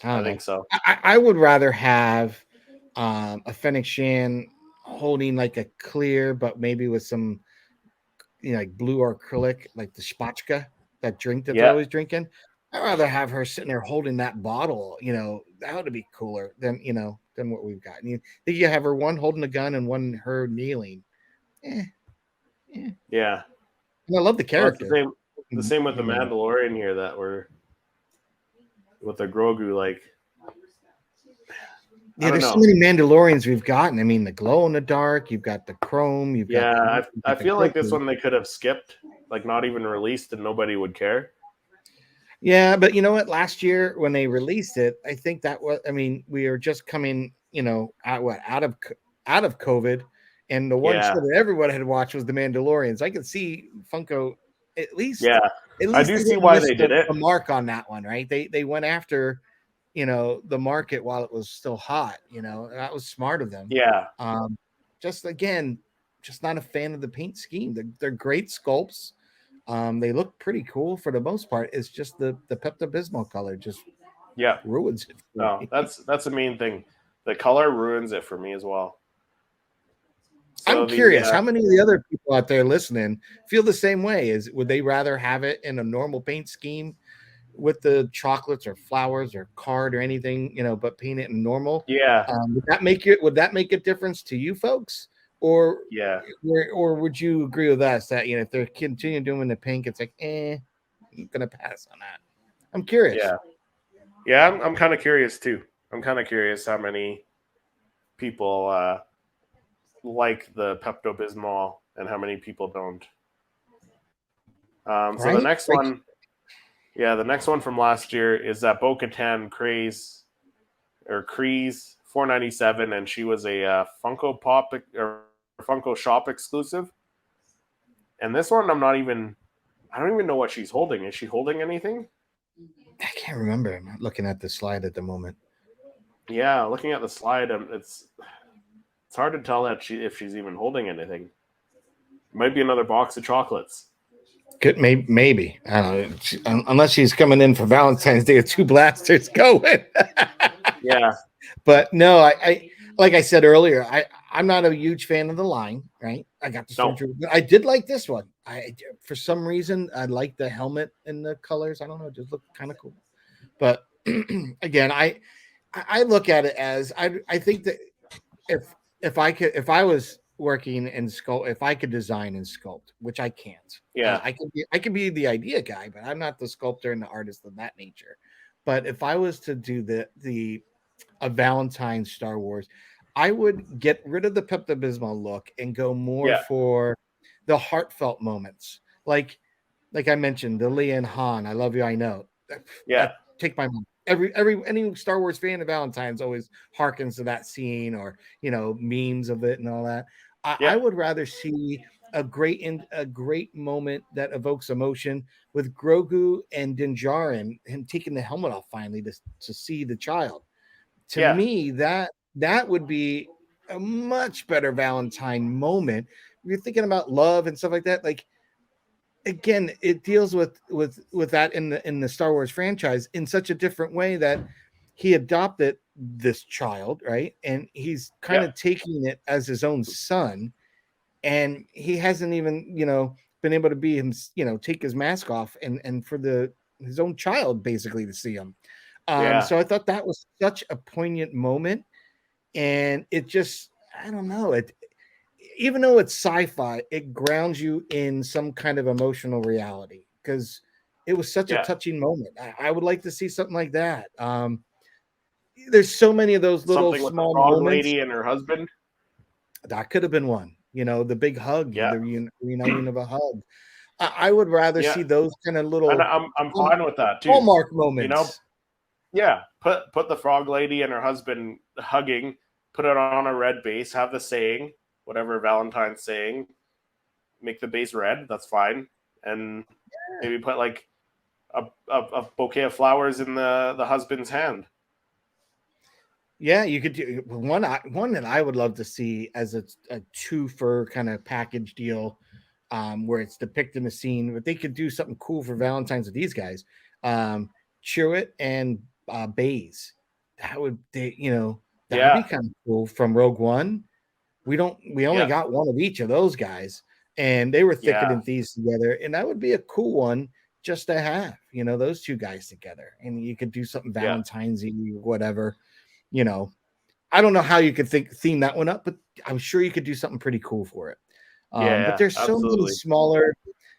I I don't know. think so. I would rather have a Fennec Shan holding like a clear, but maybe with some like blue or acrylic, like the spatchka, that drink that they're Yeah. always drinking. I'd rather have her sitting there holding that bottle. That would be cooler than what we've got. You think you have her one holding a gun and one her kneeling. Eh, eh. Yeah. And I love the Well, it's the character. same. The same with the Mandalorian here that we're with the Grogu. Like, I Yeah, don't there's so know. many Mandalorians we've gotten. I mean, the glow in the dark. You've got the chrome. You've got Yeah, I the feel like this Grogu. one they could have skipped, like not even released, and nobody would care. Yeah, but you know what? Last year when they released it, I think that was. I mean, we were just coming, out of COVID, and the one show Yeah. that everyone had watched was The Mandalorians. I could see Funko at least, Yeah. at I least do they see didn't why miss they did it. the mark on that one, right? They went after, the market while it was still hot. That was smart of them. Yeah. Um, just again, just not a fan of the paint scheme. They're great sculpts. They look pretty cool for the most part. It's just the Pepto Bismol color just Yeah. ruins it for No, me. that's the main thing. The color ruins it for me as well. I'm So curious, how many of the other people out there listening feel the same way? Would they rather have it in a normal paint scheme with the chocolates or flowers or card or anything, but paint it in normal? yeah, Would that make a difference to you folks? Or yeah, or would you agree with us that if they're continuing doing the pink, it's like, I'm gonna pass on that. I'm curious. yeah, yeah. I'm kind of curious too. I'm kind of curious how many people like the Pepto Bismol and how many people don't. So the Right? next Like, one, yeah, the next one from last year is that Bo-Katan Craze or Kreese 497, and she was a Funko Pop or Funko Shop exclusive. And this one, I don't even know what she's holding. Is she holding anything? I can't remember. I'm not looking at the slide at the moment. Yeah, looking at the slide, it's hard to tell that if she's even holding anything. Might be another box of chocolates. Could maybe I don't know. Unless she's coming in for Valentine's Day with two blasters going. Yeah, But no, I like I said earlier, I'm not a huge fan of the line. Right? I got the no, stormtrooper. But I did like this one. For some reason I like the helmet and the colors. I don't know, it just looked kind of cool. But again, I look at it as I think that if I was working in sculpt, if I could design and sculpt, which I can't. yeah, I could be the idea guy, but I'm not the sculptor and the artist of that nature. But if I was to do the a Valentine's Star Wars, I would get rid of the Pepto Bismol look and go more yeah, for the heartfelt moments, like I mentioned, the Leia and Han. I love you, I know. yeah, Take my money. Any Star Wars fan of Valentine's always harkens to that scene or memes of it and all that. I yeah, would rather see a great moment that evokes emotion with Grogu and Din Djarin, him taking the helmet off finally to see the child. To yeah, me, that would be a much better Valentine moment. If you're thinking about love and stuff like that, like again, it deals with that in the Star Wars franchise in such a different way that he adopted this child, right? And he's kind yeah, of taking it as his own son, and he hasn't even, been able to be him, take his mask off and for his own child basically to see him. yeah, So I thought that was such a poignant moment, and it just, I don't know, it even though it's sci-fi, it grounds you in some kind of emotional reality because it was such a yeah, touching moment. I would like to see something like that. there's so many of those little Something with the small frog moments. lady and her husband. That could have been one. The big hug, Yeah, the reunion of a hug. I would rather yeah, see those kind of and little I'm fine with that too. hallmark You know, moments. yeah, put the frog lady and her husband hugging, put it on a red base, have the saying, whatever Valentine's saying, make the base red. That's fine, and maybe put like a bouquet of flowers in the husband's hand. Yeah, you could do one that I would love to see as a two for kind of package deal, where it's depicting the scene. But they could do something cool for Valentine's with these guys, Chirrut and Baze. That would be Yeah, kind of cool from Rogue One. We only yeah, got one of each of those guys, and they were yeah, thickening thieves together, and that would be a cool one just to have, those two guys together, and you could do something yeah, Valentine's-y, whatever, you know. I don't know how you could theme that one up, but I'm sure you could do something pretty cool for it. But yeah, there's so many absolutely.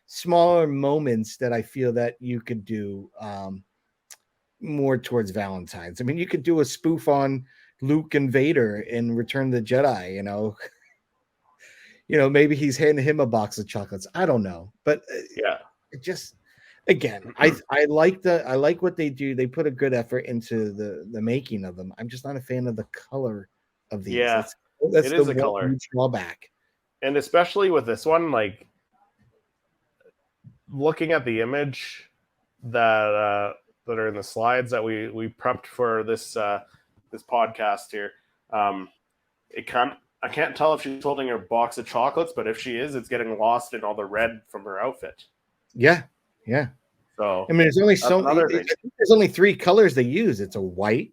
smaller moments that I feel that you could do more towards Valentine's. I mean, you could do a spoof on Luke and Vader in Return of the Jedi. Maybe he's handing him a box of chocolates. I don't know, but Yeah, it just again, I like what they do. They put a good effort into the making of them. I'm just not a fan of the color of these. yeah, That's it the is a one color, huge drawback. and especially with this one, like looking at the image that are in the slides that we prepped for this podcast here. Um, it can't I can't tell if she's holding her box of chocolates, but if she is, it's getting lost in all the red from her outfit. Yeah, yeah. I So mean, that's another thing. there's only three colors they use. It's a white,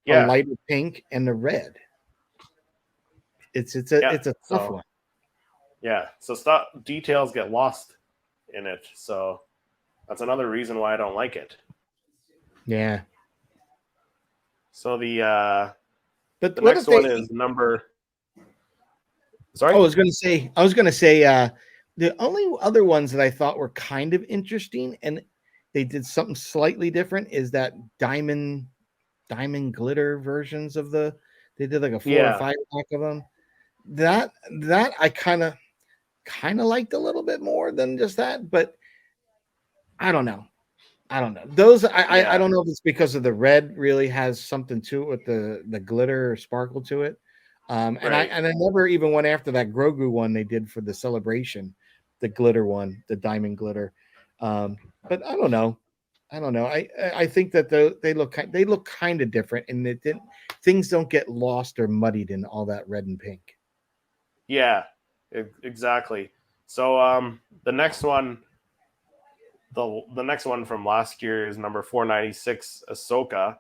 a Yeah, lighter pink, and a red. It's yeah. it's a tough So one. yeah, so stuff details get lost in it. So that's another reason why I don't like it. Yeah. So But the what if next they? one is number. I Sorry. was going to say. I was going to say. The only other ones that I thought were kind of interesting, and they did something slightly different, is that diamond glitter versions of the. They did like a 4 or 5 pack of them. That I kind of liked a little bit more than just that, but I don't know. I don't know. Those I Yeah. don't know if it's because of the red really has something to it with the glitter or sparkle to it. Right. And I never even went after that Grogu one they did for the celebration, the glitter one, the diamond glitter. Um, but I don't know. I don't know. I think that they look kind of different, and things don't get lost or muddied in all that red and pink. Yeah. Exactly. So the next one, the next one from last year is number 496, Ahsoka.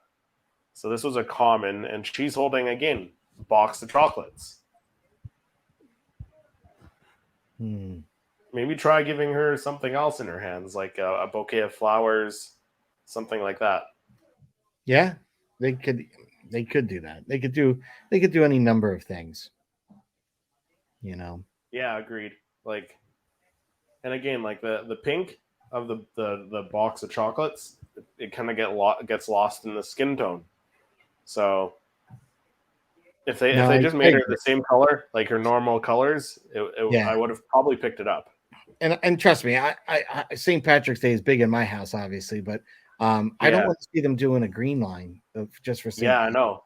So this was a common, and she's holding again a box of chocolates. Hmm. Maybe try giving her something else in her hands, like a bouquet of flowers, something like that. Yeah, they could do that. They could do any number of things, you know. Yeah, agreed. Like, and again, like the pink of the box of chocolates, it kind of gets lost in the skin tone. So if No, they just I made her agree. the same color, like her normal colors, Yeah, I would have probably picked it up. and trust me, I St. Patrick's Day is big in my house, obviously, but I don't Yeah, want to see them doing a green line just for St. yeah, I Patrick. know,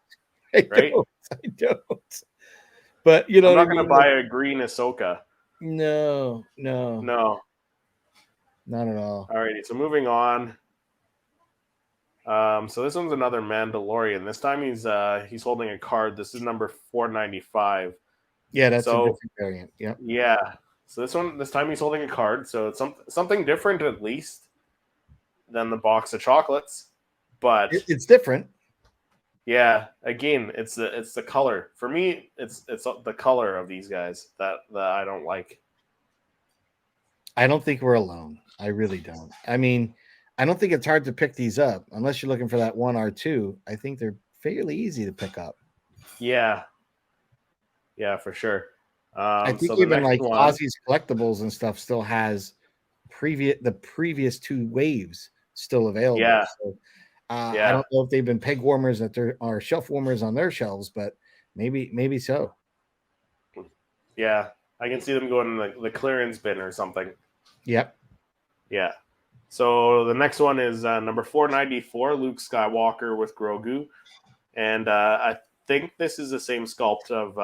I right? don't, I don't. But you know I'm what I not gonna mean? buy a green Ahsoka. No, no, No. not at all. Alrighty, so moving on. So this one's another Mandalorian. This time he's holding a card. This is number 495. Yeah, that's a So different variant. Yep, yeah. So this time he's holding a card. So it's something different at least than the box of chocolates. But it's different. yeah, again, it's the color. For me, it's the color of these guys that I don't like. I don't think we're alone. I really don't. I mean, I don't think it's hard to pick these up unless you're looking for that one R2. I think they're fairly easy to pick up. Yeah, yeah, for sure. I think So the even next like one, Ozzy's collectibles and stuff still has the previous two waves still available. yeah, So I don't know if they've been peg warmers that there are shelf warmers on their shelves, but maybe so. Yeah, I can see them going in the clearance bin or something. Yep. Yeah. So the next one is number 494, Luke Skywalker with Grogu. And I think this is the same sculpt of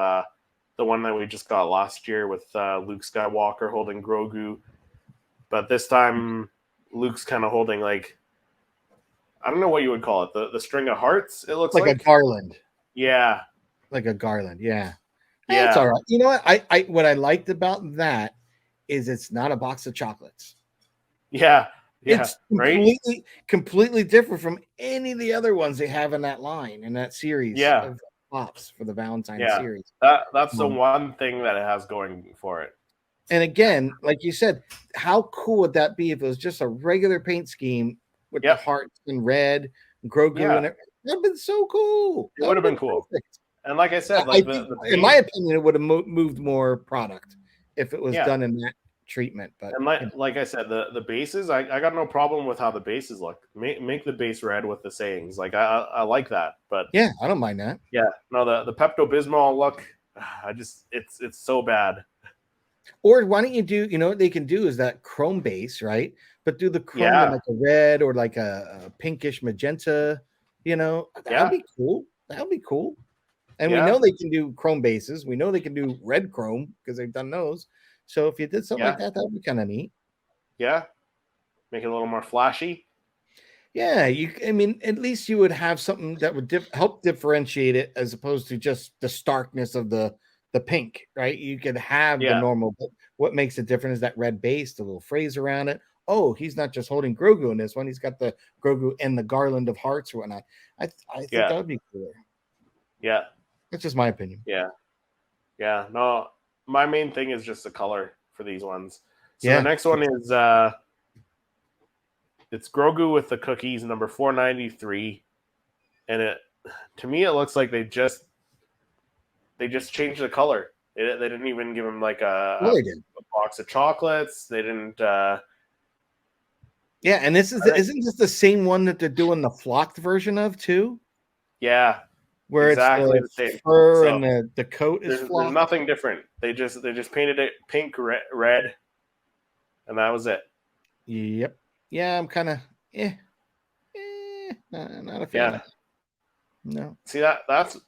the one that we just got last year with Luke Skywalker holding Grogu. But this time, Luke's kind of holding, like, I don't know what you would call it. The string of hearts, it looks like a garland. Yeah. Like a garland. Yeah. Yeah. That's all right. You know what? I what I liked about that is it's not a box of chocolates. Yeah. Yeah. It's completely different from any of the other ones they have in that line, in that series of pops for the Valentine series. That's the one thing that it has going for it. And again, like you said, how cool would that be if it was just a regular paint scheme with the hearts in red, Grogu and it? That'd been so cool. It would have been cool. Perfect. And like I said, like in my opinion, it would have moved more product if it was done in that treatment. But and like I said, the bases, I got no problem with how the bases look. Make the base red with the sayings. Like I like that. But yeah, I don't mind that. Yeah, no, the Pepto-Bismol look, it's so bad. Or why don't you do, what they can do is that chrome base, right? But do the chrome in like a red or like a pinkish magenta, that'd be cool. That'd be cool. And we know they can do chrome bases. We know they can do red chrome because they've done those. So if you did something like that, that'd be kind of neat. Yeah. Make it a little more flashy. Yeah, at least you would have something that would help differentiate it as opposed to just the starkness of the pink, right? You could have the normal, but what makes it different is that red base, the little phrase around it. Oh, he's not just holding Grogu in this one; he's got the Grogu and the garland of hearts or whatnot. I think that would be cooler. Yeah, that's just my opinion. Yeah. No, my main thing is just the color for these ones. So the next one is it's Grogu with the cookies, number 493, and to me it looks like they just changed the color. They didn't even give him like a box of chocolates. They didn't. Yeah, and isn't this the same one that they're doing the flocked version of too? Yeah, where exactly it's the same fur and the coat is flocked. There's nothing different. They just painted it pink, red, and that was it. Yep. Yeah, I'm kind of not a fan. Yeah. No. See that's.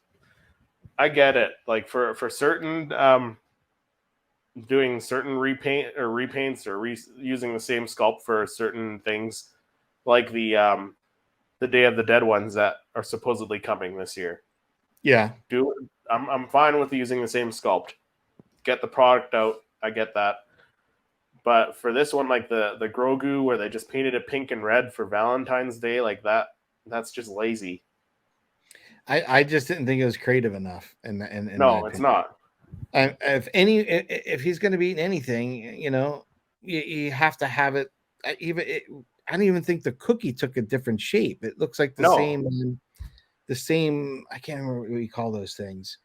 I get it. Like for certain, doing certain repaints or using the same sculpt for certain things, like the Day of the Dead ones that are supposedly coming this year. Yeah. I'm fine with using the same sculpt. Get the product out. I get that. But for this one, like the Grogu, where they just painted it pink and red for Valentine's Day, like that's just lazy. I just didn't think it was creative enough. No, it's not. If he's going to be in anything, you have to have it. I don't even think the cookie took a different shape. It looks like the same. I can't remember what you call those things.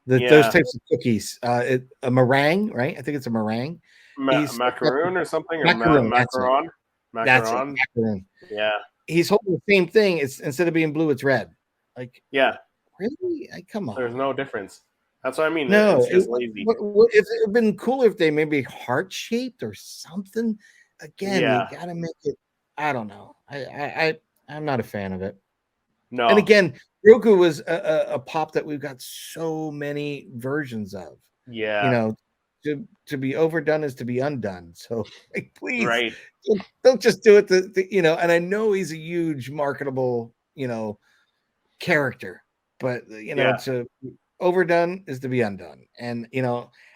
Those types of cookies. A meringue, right? I think it's a meringue. Macaroon or something. Macaroon. Macaron. That's it. Macaroon. Yeah. He's holding the same thing. It's instead of being blue, it's red. Like, really? Come on. There's no difference. That's what I mean. No, it's just lazy. It would have been cool if they maybe heart shaped or something. Again, you got to make it. I don't know. I'm not a fan of it. No. And again, Grogu was a pop that we've got so many versions of. Yeah. To be overdone is to be undone. So, like, please, don't just do it. And I know he's a huge marketable, character, but to overdone is to be undone. And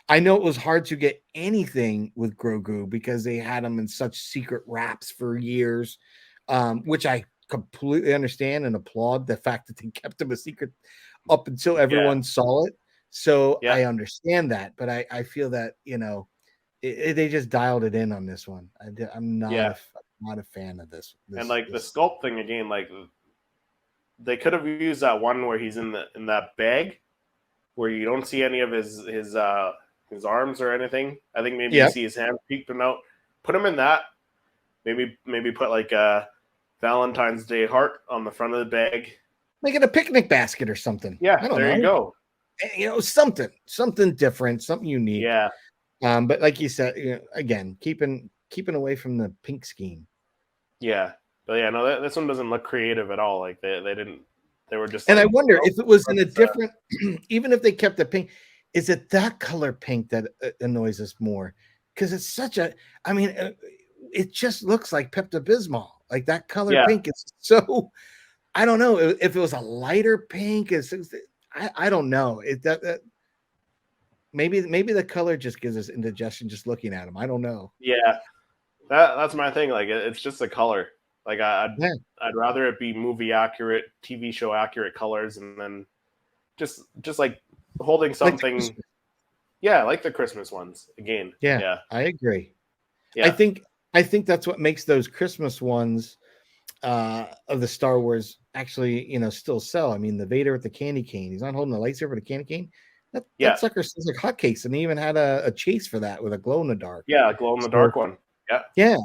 I know it was hard to get anything with Grogu because they had him in such secret wraps for years, which I completely understand and applaud the fact that they kept him a secret up until everyone saw it. So I understand that, but I feel that they just dialed it in on this one. I'm not a fan of this. And like the sculpt thing again, like they could have used that one where he's in that bag where you don't see any of his arms or anything. I think maybe you see his hands peeked out. Put him in that. Maybe put like Valentine's Day heart on the front of the bag. Make it a picnic basket or something. Yeah, I don't there know. you go. Something different, something unique. Yeah, But like you said, again, keeping away from the pink scheme. yeah, but yeah, no, this one doesn't look creative at all. Like they didn't. They were just And I like, wonder oh, if it was in a let's, different, even if they kept the pink, is it that color pink that annoys us more? Because it's such a, I mean, it just looks like Pepto Bismol. Like that color yeah, pink is so. I don't know if it was a lighter pink. I don't know. Maybe the color just gives us indigestion just looking at them. I don't know. yeah. That's my thing. Like it's just the color. Like Yeah, I'd rather it be movie accurate, TV show accurate colors, and then just like holding like the something. Christmas. Yeah, like the Christmas ones again. Yeah, Yeah, I agree. I yeah, think I think that's what makes those Christmas ones of the Star Wars actually, still sell. I mean, the Vader with the candy cane. He's not holding the lightsaber, the candy cane. That yeah, sucker sells like hotcakes, and he even had a chase for that with a glow in the dark. yeah. Glow in the So dark one. Yeah, yeah,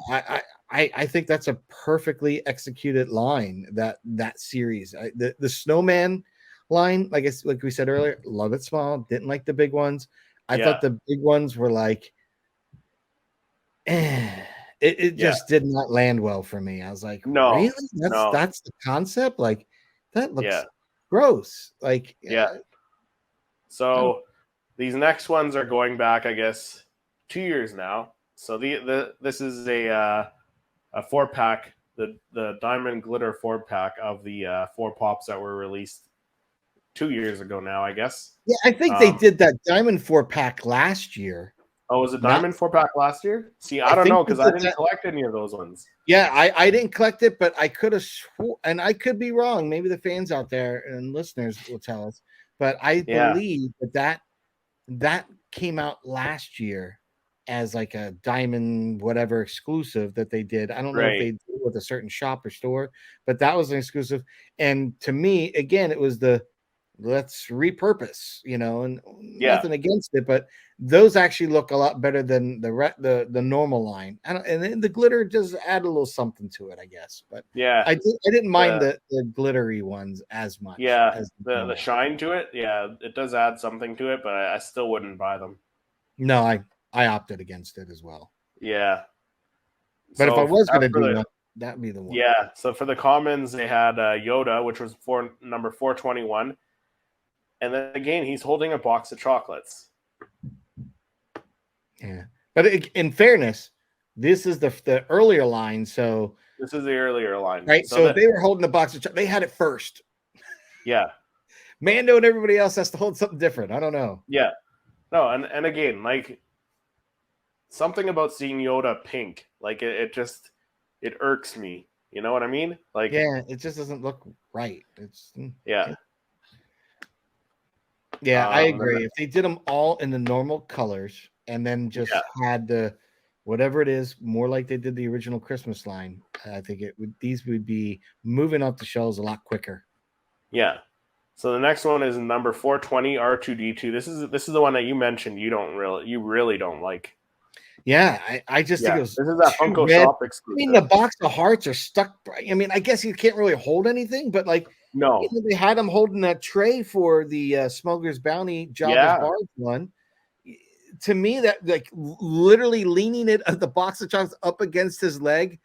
I think that's a perfectly executed line. That series, the Snowman line, like we said earlier, love it small. Didn't like the big ones. I yeah, thought the big ones were like, eh. It yeah. just did not land well for me. I was like, really? No, That's no. that's the concept? Like, that Yeah, looks gross. Like, yeah. So these next ones are going back, I guess, 2 years now. So this is a 4-pack, the diamond glitter 4-pack of the 4 pops that were released 2 years ago now, I guess. yeah, I think they did that Diamond 4-pack last year. Oh, was it Not, diamond 4-pack last year? See, I I don't think know they because I did didn't that. collect any of those ones. Yeah, I didn't collect it, but I could have and I could be wrong. Maybe the fans out there and listeners will tell us. But I Yeah, believe that came out last year as like a diamond whatever exclusive that they did. I don't know if right. they did it with a certain shop or store, but that was an exclusive. And to me, again, it was the let's repurpose, and Yeah, nothing against it, but those actually look a lot better than the normal line. And then the glitter does add a little something to it, I guess. But yeah, I didn't mind the the glittery ones as much yeah as the the normal. shine to it. Yeah, it does add something to it, but I still wouldn't buy them. No, I opted against it as well. Yeah. But if I So was as going to for do the one, that'd be the one. Yeah, so for the commons, they had Yoda, which was for number 421, and then again, he's holding a box of chocolates. Yeah. But in fairness, this is the earlier line. So, This is the earlier line. right. So So if that they were holding a box of they had it first. yeah, Mando and everybody else has to hold something different. I don't know. yeah, no, and again, like something about seeing Yoda pink, like it just it irks me. You know what I mean? Like Yeah, it just doesn't look right. yeah, Yeah, I then, agree. If they did them all in the normal colors and then yeah, just had the whatever it is, more like they did the original Christmas line, I think these would be moving off the shelves a lot quicker. yeah. So the next one is number 420 R2D2. This is the one that you mentioned. You really don't like. Yeah, I just think Yeah, it was this is that too Funko red. Shop I mean, the exclusive. box of hearts are stuck. I mean, I guess you can't really hold anything, but like, No, they had them holding that tray for the Smuggler's Bounty Jabba's yeah, Barge one. To me, that like literally leaning the box of chocolates up against his leg,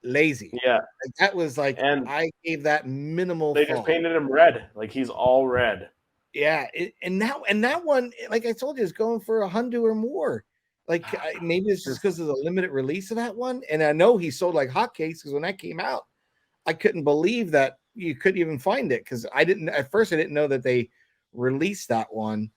lazy. yeah. Like, that was like And I gave that minimal they just thought. painted him red, like he's all red. Yeah, and that one, like I told you, is going for $100 or more. Like maybe it's just because of the limited release of that one, and I know he sold like hotcakes because when that came out, I couldn't believe that you couldn't even find it because I didn't at first. I didn't know that they released that one.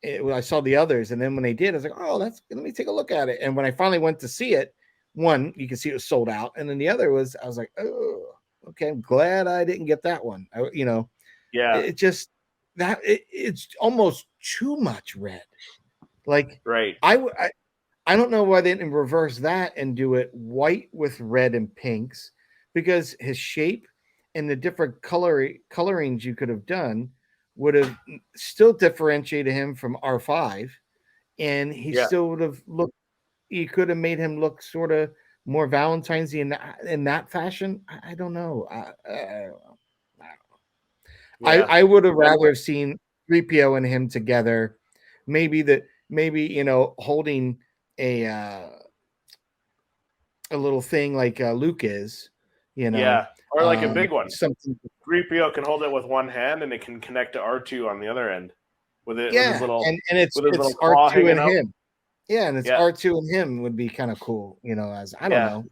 When I saw the others, and then when they did, I was like, "Oh, let me take a look at it." And when I finally went to see it, one you can see it was sold out, and then the other was I was like, "Oh, okay, I'm glad I didn't get that one." Yeah, It just it's almost too much red. Like right. I don't know why they didn't reverse that and do it white with red and pinks, because his shape and the different colorings you could have done would have still differentiated him from R5, and he Yeah, still would have looked. You could have made him look sort of more Valentine's in that fashion. I don't know. Yeah. I would have rather have seen 3PO and him together. Maybe holding a uh, a little thing like Luke is, Yeah. Or like a big one. something. 3PO can hold it with one hand and it can connect to R2 on the other end with his Yeah, little and little it's claw R2 hanging and out. him. Yeah, and it's Yeah. R2 and him would be kind of cool, as I don't Yeah. know,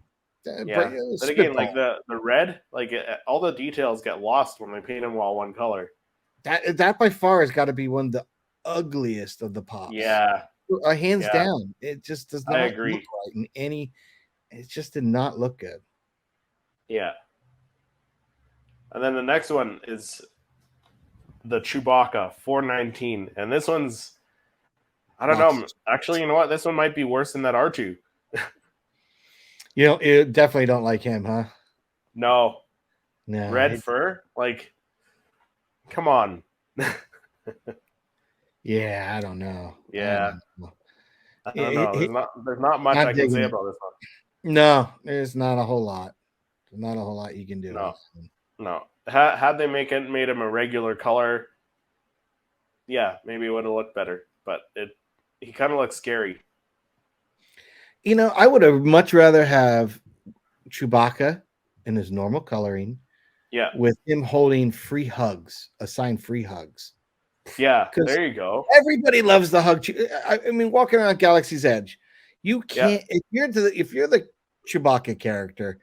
Yeah. But again, like spitball. the red, like all the details get lost when they paint them all one color. That by far has got to be one of the ugliest of the pops, Yeah. hands Yeah. down. It just does I not look agree. right in any. It just did not look good. Yeah. And then the next one is the Chewbacca 419. And this one's I don't Box. know. Actually, you know what? This one might be worse than that R2. You definitely don't like him, huh? No. No. Red fur? Like, come on. Yeah, I don't know. I Yeah. don't know. I don't know. There's not much Not I can digging say it. about this one. No, there's not a whole lot. There's not a whole lot you can do with No. him. No. Had they made him a regular color, yeah, maybe it would have looked better. But he kind of looks scary. I would have much rather have Chewbacca in his normal coloring Yeah. with him holding free hugs, assigned free hugs. Yeah. Because There you go. everybody loves the hug. I mean, walking around Galaxy's Edge, you Yeah. can't if you're the Chewbacca character,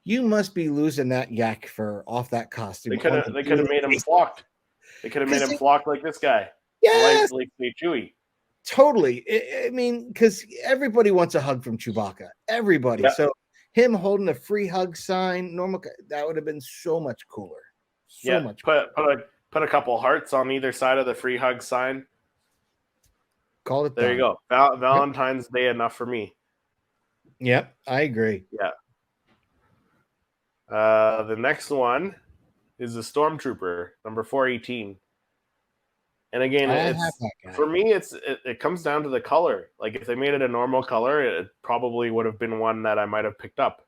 you must be losing that yak fur off that costume on a They could have daily made him basis. flocked. They could have made him flock like this guy. Yes, Like Chewie. totally. I mean, because everybody wants a hug from Chewbacca. Everybody. Yeah. So him holding a free hug sign, that would have been so much cooler. So Yeah. much. Put a couple hearts on either side of the free hug sign. Call it There you done. go. Valentine's Day enough for me. Yep, I agree. Yeah. The next one is the Stormtrooper, number 418. And again, I have it's that guy. for me, it comes down to the color. Like if they made it a normal color, it probably would have been one that I might have picked up.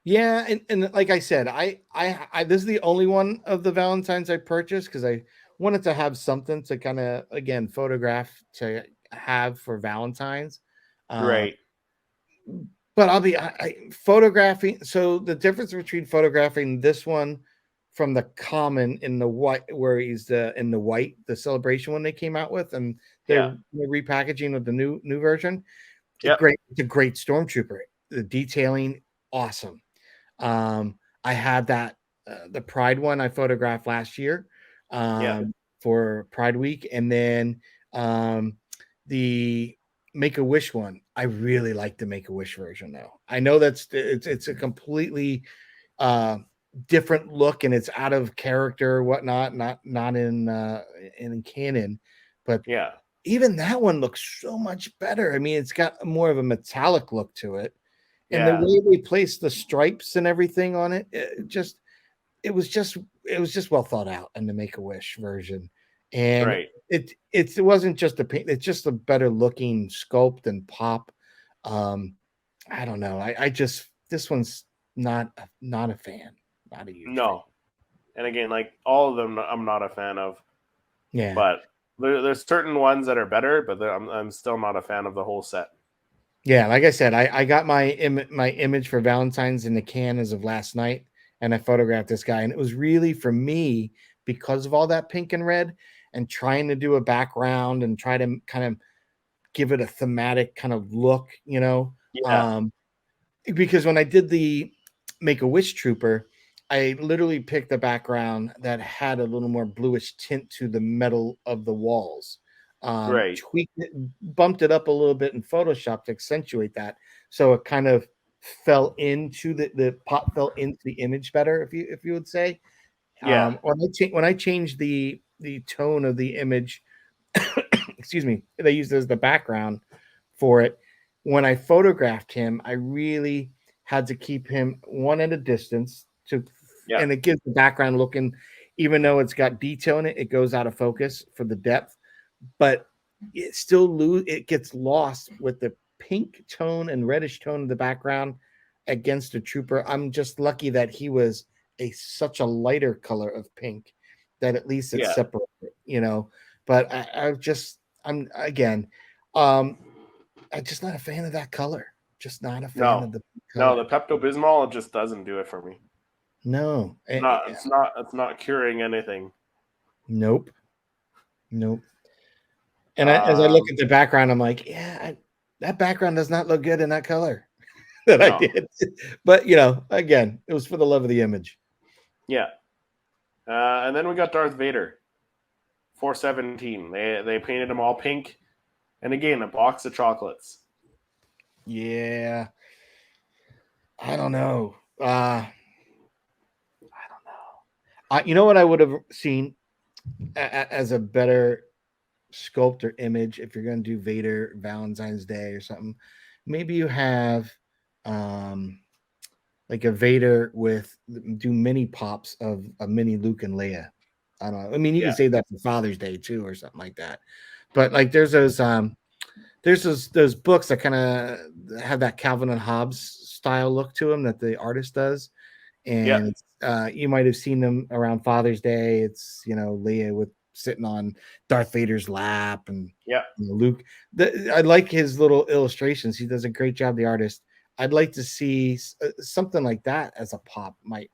Yeah, and like I said, I this is the only one of the Valentines I purchased because I wanted to have something to kind of again photograph to have for Valentines. Um, Right. but I'll be photographing. So the difference between photographing this one from the common in the white, where he's in the white, the celebration one they came out with, and Yeah. the repackaging of the new version. Yep. It's a great stormtrooper. The detailing, awesome. I had that the Pride one I photographed last year Yeah. for Pride Week, and then the Make a Wish one. I really like the Make a Wish version though. I know it's a completely different look and it's out of character, whatnot, not in canon, but Yeah. even that one looks so much better. I mean, it's got more of a metallic look to it. And the Yeah. way they placed the stripes and everything on it, it was just well thought out in the Make a Wish version. And Right. it wasn't just a paint, it's just a better looking sculpt and pop. I don't know. I just this one's not a fan, not a huge fan. No. And again, like all of them, I'm not a fan of. Yeah. But there's certain ones that are better, but I'm still not a fan of the whole set. Yeah, like I said, I got my image for Valentine's in the can as of last night, and I photographed this guy, and it was really for me because of all that pink and red, and trying to do a background and try to kind of give it a thematic kind of look, Yeah. because when I did the Make a Wish Trooper, I literally picked a background that had a little more bluish tint to the metal of the walls. Right. Tweaked it, bumped it up a little bit in Photoshop to accentuate that, so it kind of fell into the pop fell into the image better, if you would say. Yeah. When I changed the tone of the image, excuse me, they used it as the background for it. When I photographed him, I really had to keep him one at a distance Yeah. and it gives the background looking, even though it's got detail in it, it goes out of focus for the depth, but it still it gets lost with the pink tone and reddish tone in the background against a trooper. I'm just lucky that he was such a lighter color of pink that at least it's Yeah. separated, But I'm again, I'm just not a fan of that color. Just not a fan No. of the No, color. the Pepto Bismol just doesn't do it for me. No, It's not curing anything. nope, nope. And as I look Um, at the background, I'm like, yeah, that background does not look good in that color that I no. did. But again, it was for the love of the image. Yeah. And then we got Darth Vader, 417. They painted him all pink, and again a box of chocolates. Yeah, I don't know. I don't know. You know what I would have seen as a better sculpt or image if you're going to do Vader Valentine's Day or something. Maybe you have like a Vader with do mini pops of a mini Luke and Leia. I don't know. I mean, you can Yeah. say that for Father's Day too, or something like that. But like, there's those books that kind of have that Calvin and Hobbes style look to them that the artist does, Yeah. and you might have seen them around Father's Day. It's Leia with sitting on Darth Vader's lap, and Yeah. Luke. I like his little illustrations. He does a great job, the artist. I'd like to see something like that as a pop might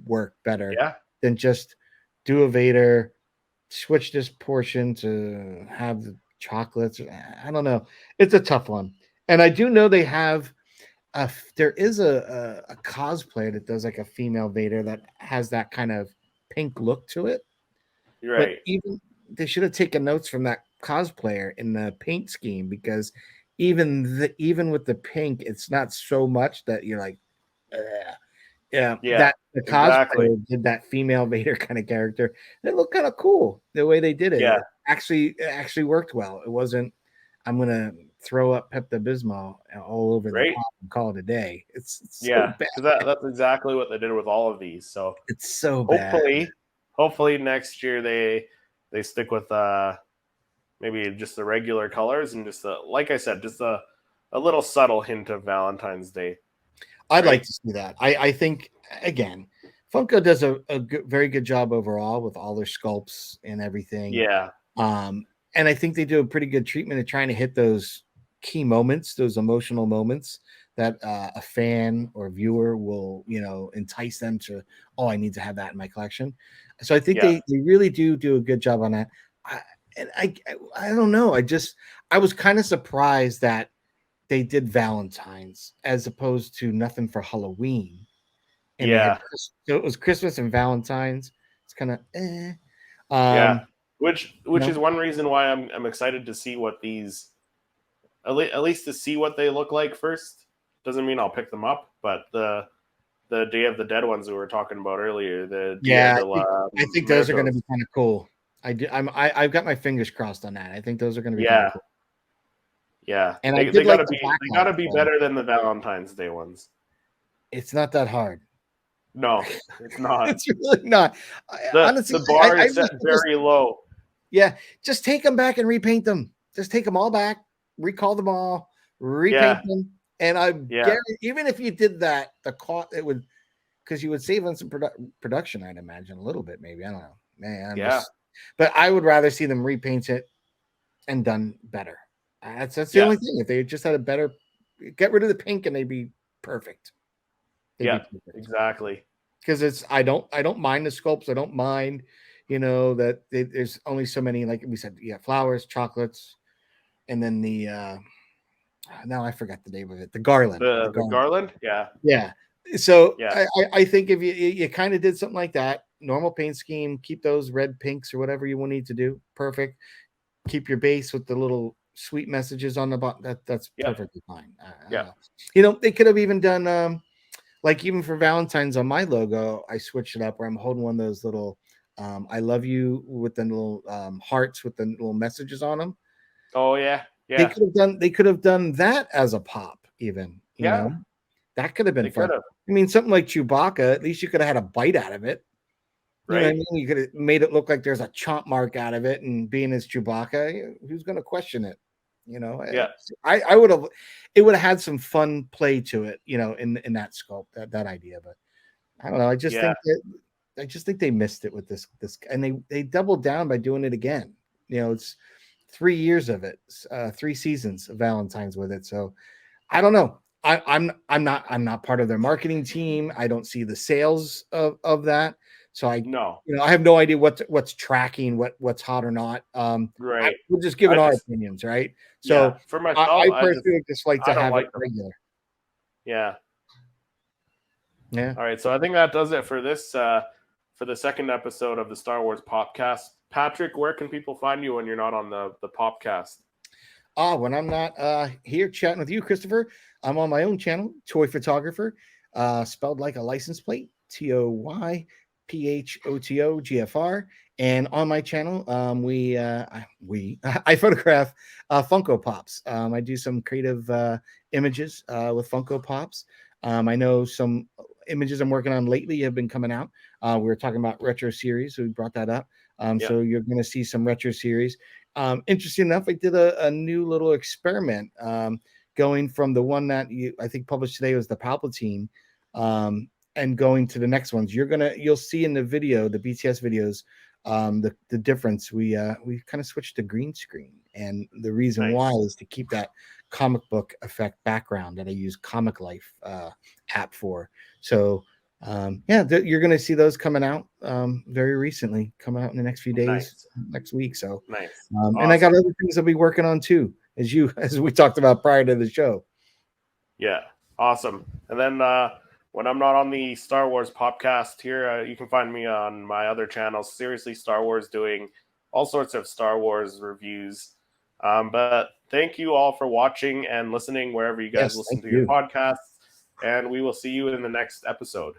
work better Yeah. than just do a Vader, switch this portion to have the chocolates. I don't know. It's a tough one. And I do know they have there is a cosplayer that does like a female Vader that has that kind of pink look to it. You're But right. even they should have taken notes from that cosplayer in the paint scheme, because even with the pink, it's not so much that you're like, "Ugh." Yeah, Yeah. that the Exactly. cosplayer did that female Vader kind of character. It looked kind of cool the way they did it. Yeah. It actually worked well. It wasn't, I'm gonna throw up Pepto Bismol all over the Right. pop and call it a day. It's so Yeah. bad. Because that's exactly what they did with all of these. So It's so bad. hopefully next year they stick with maybe just the regular colors and just like I said, just a little subtle hint of Valentine's Day. I'd like Right. to see that. I think again, Funko does a very good job overall with all their sculpts and everything. Yeah. Um, and I think they do a pretty good treatment of trying to hit those key moments, those emotional moments that a fan or viewer will, entice them to, oh, I need to have that in my collection. So I think Yeah. they really do a good job on that. I, and I don't know. I was kind of surprised that they did Valentine's as opposed to nothing for Halloween, and they had Yeah. so it was Christmas and Valentine's. It's kind of Yeah. um, Which is one reason why I'm excited to see what these at least to see what they look like first. Doesn't mean I'll pick them up, but the Day of the Dead ones we were talking about earlier, the Dia Yeah, de la I think those are going to Muertos. be kind of cool. I've got my fingers crossed on that. I think those are going to be kind of Yeah, cool. yeah. And I They did gotta like the be they backlight. gotta be better than the Valentine's Day ones. It's not that hard. No, it's not. It's really not. Honestly, The bar I is set very low. yeah, just take them back and repaint them. Just take them all back, recall them all, repaint Yeah, them, and I yeah, guarantee, even if you did that, the cost it would, because you would save on some production, I'd imagine a little bit, maybe. I don't know, man. yeah, But I would rather see them repaint it and done better. That's the yeah, only thing. If they just had a better, get rid of the pink and they'd be perfect. They'd be yeah. perfect. Exactly. Because I don't mind the sculpts. I don't mind, that there's only so many, like we said, flowers, chocolates, and then the now I forgot the name of it, the garland. The garland. Yeah, Yeah. So yeah, I think if you kind of did something like that, normal paint scheme, keep those red pinks or whatever you will need to do, perfect. Keep your base with the little sweet messages on the bottom. That's yeah, perfectly fine. I yeah. don't know. They could have even done like even for Valentine's on my logo, I switched it up where I'm holding one of those little I love you with the little hearts with the little messages on them. Oh yeah, They yeah, could have done that as a pop, even, yeah. that could have been They fun. could have. I mean, something like Chewbacca, at least you could have had a bite out of it. You know what I Right. mean? You could have made it look like there's a chomp mark out of it, and being as Chewbacca, who's going to question it? Yeah. I would have, it would have had some fun play to it, in that scope, that idea. But I don't know. I just think they missed it with this, and they doubled down by doing it again. It's 3 years of it, 3 seasons of Valentines with it. So I don't know. I'm not part of their marketing team. I don't see the sales of that. So No. I have no idea what's tracking, what's hot or not. Right. We're just giving I our just opinions, right? Yeah. So For I, myself, I personally just like to I don't have it like them. regular. Yeah. Yeah. All right. So I think that does it for this for the second episode of the Star Wars Popcast. Patrick, where can people find you when you're not on the Popcast? When I'm not here chatting with you, Christopher, I'm on my own channel, Toy Photographer, spelled like a license plate, ToyPhotogFR. And on my channel, I photograph Funko Pops. I do some creative images with Funko Pops. I know some images I'm working on lately have been coming out. We were talking about retro series, so we brought that up. So you're going to see some retro series. Interesting enough, I did a new little experiment, going from the one that I think published today was the Palpatine, and going to the next ones. You'll see in the video, the BTS videos, the difference. We kind of switched to green screen, and the reason why is to keep that comic book effect background that I use Comic Life app for. So you're going to see those coming out very recently, coming out in the next few days, next week. So nice. And I got other things I'll be working on too, as we talked about prior to the show. Yeah, awesome. And then when I'm not on the Star Wars Popcast here, you can find me on my other channels, Seriously Star Wars, doing all sorts of Star Wars reviews. But thank you all for watching and listening wherever you guys listen to your podcasts. And we will see you in the next episode.